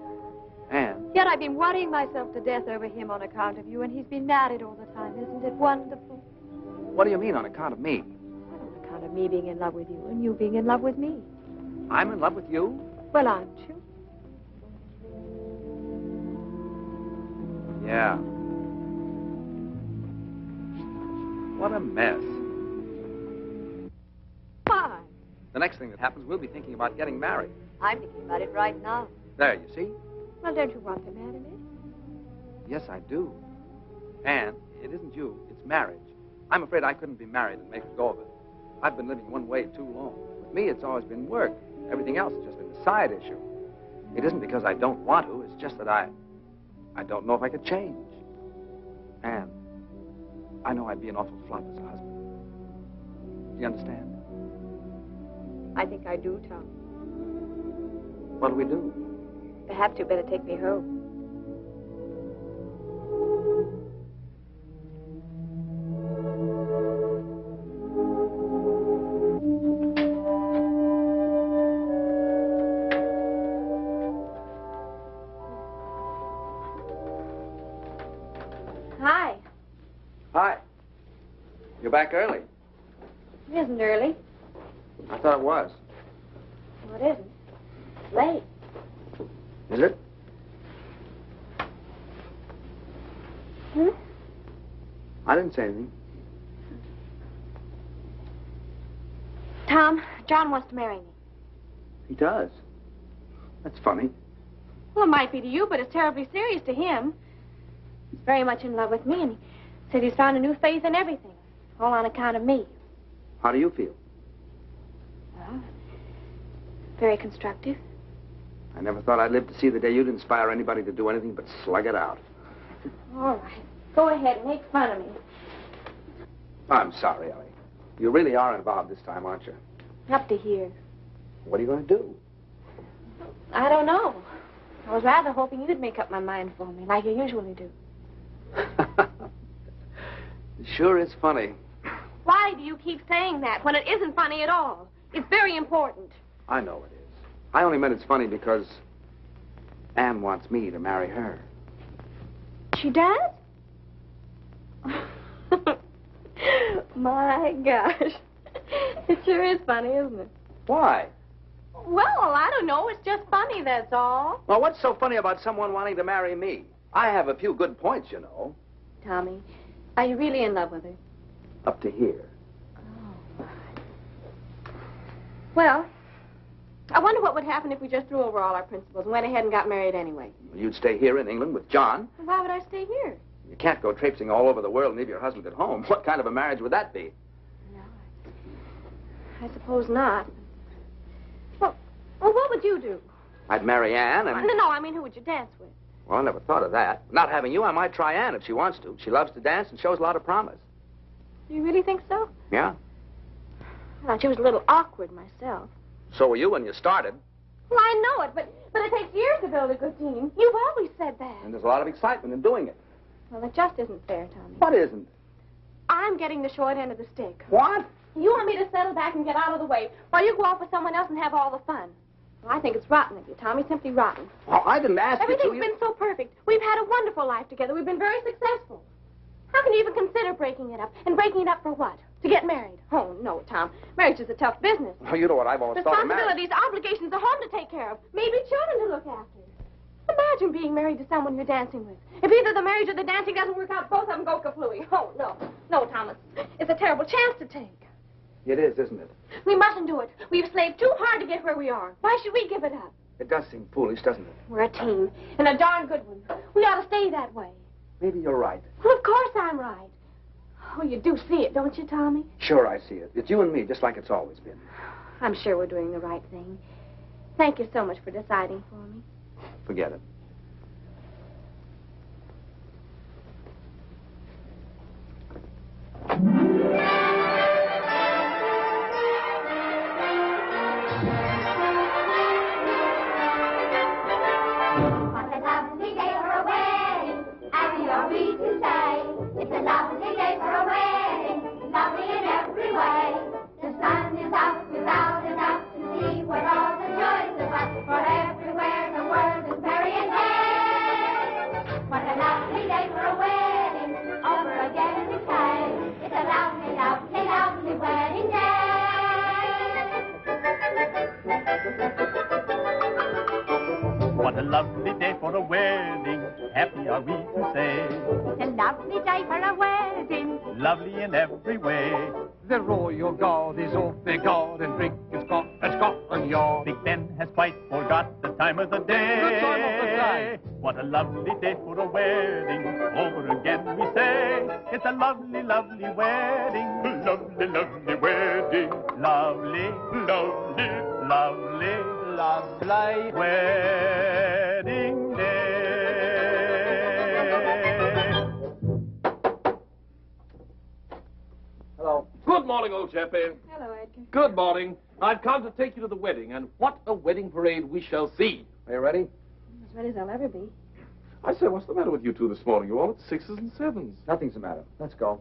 Anne. Yet I've been worrying myself to death over him on account of you, and he's been married all the time. Isn't it wonderful? What do you mean on account of me? Well, on account of me being in love with you and you being in love with me. I'm in love with you? Well, aren't you? Yeah. What a mess. Why? The next thing that happens, we'll be thinking about getting married. I'm thinking about it right now. There, you see? Well, don't you want to marry me? Yes, I do. Anne, it isn't you, it's marriage. I'm afraid I couldn't be married and make a go of it. I've been living one way too long. With me, it's always been work. Everything else has just been a side issue. It isn't because I don't want to, it's just that I don't know if I could change. Anne, I know I'd be an awful flop as a husband. Do you understand? I think I do, Tom. What do we do? Perhaps you'd better take me home. Hi. Hi. You're back early. It isn't early. I thought it was. Well, it isn't. It's late. Is it? Hmm? I didn't say anything. Tom, John wants to marry me. He does. That's funny. Well, it might be to you, but it's terribly serious to him. He's very much in love with me, and he said he's found a new faith in everything, all on account of me. How do you feel? Well, very constructive. I never thought I'd live to see the day you'd inspire anybody to do anything but slug it out. All right. Go ahead and make fun of me. I'm sorry, Ellie. You really are involved this time, aren't you? Up to here. What are you going to do? I don't know. I was rather hoping you'd make up my mind for me, like you usually do. It sure is funny. Why do you keep saying that when it isn't funny at all? It's very important. I know it is. I only meant it's funny because Anne wants me to marry her. She does? My gosh. It sure is funny, isn't it? Why? Well, I don't know. It's just funny, that's all. Well, what's so funny about someone wanting to marry me? I have a few good points, you know. Tommy, are you really in love with her? Up to here. Well, I wonder what would happen if we just threw over all our principles and went ahead and got married anyway. You'd stay here in England with John. Why would I stay here? You can't go traipsing all over the world and leave your husband at home. What kind of a marriage would that be? No, I suppose not. Well, what would you do? I'd marry Anne and... No, I mean, who would you dance with? Well, I never thought of that. Not having you, I might try Anne if she wants to. She loves to dance and shows a lot of promise. You really think so? Yeah. I thought she was a little awkward myself. So were you when you started. Well, I know it, but it takes years to build a good team. You've always said that. And there's a lot of excitement in doing it. Well, it just isn't fair, Tommy. What isn't? I'm getting the short end of the stick. What? You want me to settle back and get out of the way while you go off with someone else and have all the fun. Well, I think it's rotten of you, Tommy, simply rotten. Oh, I didn't ask you to. Everything's been so perfect. We've had a wonderful life together. We've been very successful. How can you even consider breaking it up? And breaking it up for what? To get married? Oh, no, Tom. Marriage is a tough business. Well, you know what I've always thought of marriage. Responsibilities, obligations, a home to take care of, maybe children to look after. Imagine being married to someone you're dancing with. If either the marriage or the dancing doesn't work out, both of them go kaflooey. Oh, no. No, Thomas. It's a terrible chance to take. It is, isn't it? We mustn't do it. We've slaved too hard to get where we are. Why should we give it up? It does seem foolish, doesn't it? We're a team, and a darn good one. We ought to stay that way. Maybe you're right. Well, of course I'm right. Oh, you do see it, don't you, Tommy? Sure, I see it. It's you and me, just like it's always been. I'm sure we're doing the right thing. Thank you so much for deciding for me. Forget it. What a lovely day for a wedding. Happy are we to say. It's a lovely day for a wedding. Lovely in every way. The sun is out without a doubt to see what all the joys of us. For everywhere the world is merry and gay. What a lovely day for a wedding. Over again we say. It's a lovely, lovely, lovely wedding day. What a lovely day for a wedding, happy are we to say. It's a lovely day for a wedding. Lovely in every way. The royal guard is off their guard and drink is Scotland Yard. Big Ben has quite forgot the time of the day. The time of the day. What a lovely day for a wedding, over again we say. It's a lovely, lovely wedding. Lovely, lovely wedding. Lovely, lovely, lovely, lovely wedding day. Hello. Good morning, old chappie. Hello, Edgar. Good morning. I've come to take you to the wedding, and what a wedding parade we shall see. Are you ready? As ready as I'll ever be. I say, what's the matter with you two this morning? You're all at sixes and sevens. Nothing's the matter. Let's go.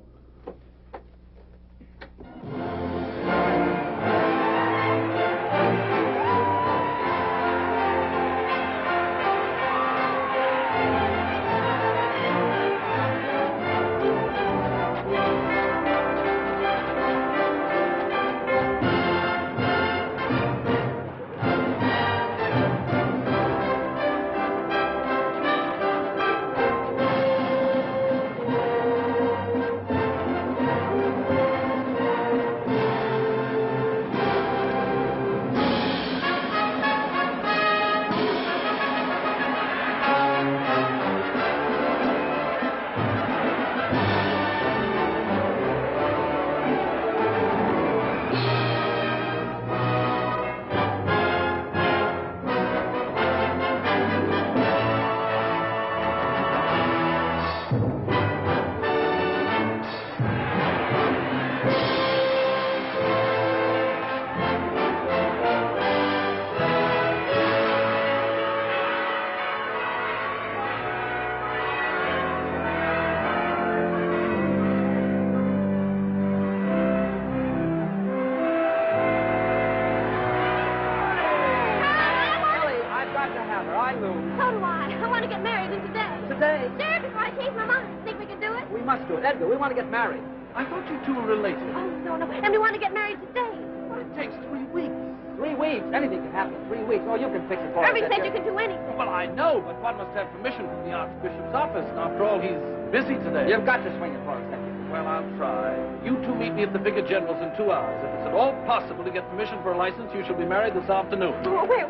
Edgar, we want to get married. I thought you two were related. Oh, no, no. And we want to get married today. Well, it takes 3 weeks. 3 weeks? Anything can happen in 3 weeks. Oh, you can fix it for us. Irving said you can do anything. Well, I know, but one must have permission from the Archbishop's office. After all, he's busy today. You've got to swing it for us, Edgar. Well, I'll try. You two meet me at the Vicar General's in 2 hours. If it's at all possible to get permission for a license, you shall be married this afternoon. Oh, where?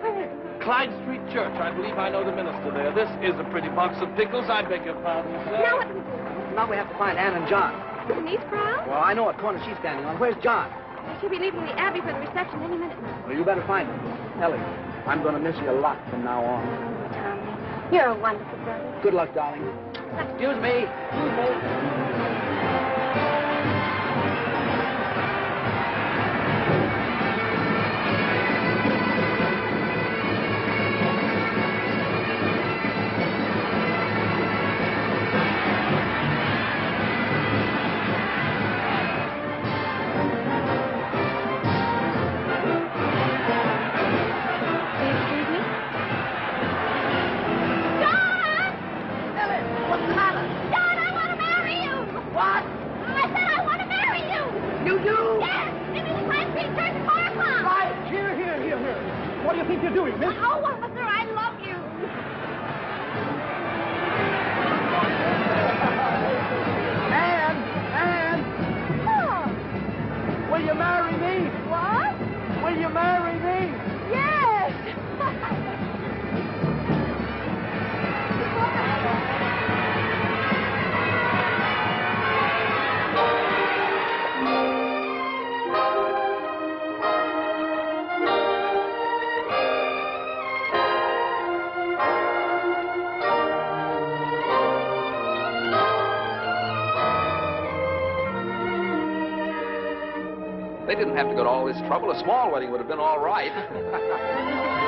Clyde Street Church. I believe I know the minister there. This is a pretty box of pickles. I beg your pardon, sir. Now what do we do? Now we have to find Ann and John. In these crowds? Well, I know what corner she's standing on. Where's John? She'll be leaving the Abbey for the reception any minute now. Well, you better find her. Ellie, I'm going to miss you a lot from now on. Tommy, you're a wonderful brother. Good luck, darling. Excuse me. Excuse me. They didn't have to go to all this trouble. A small wedding would have been all right.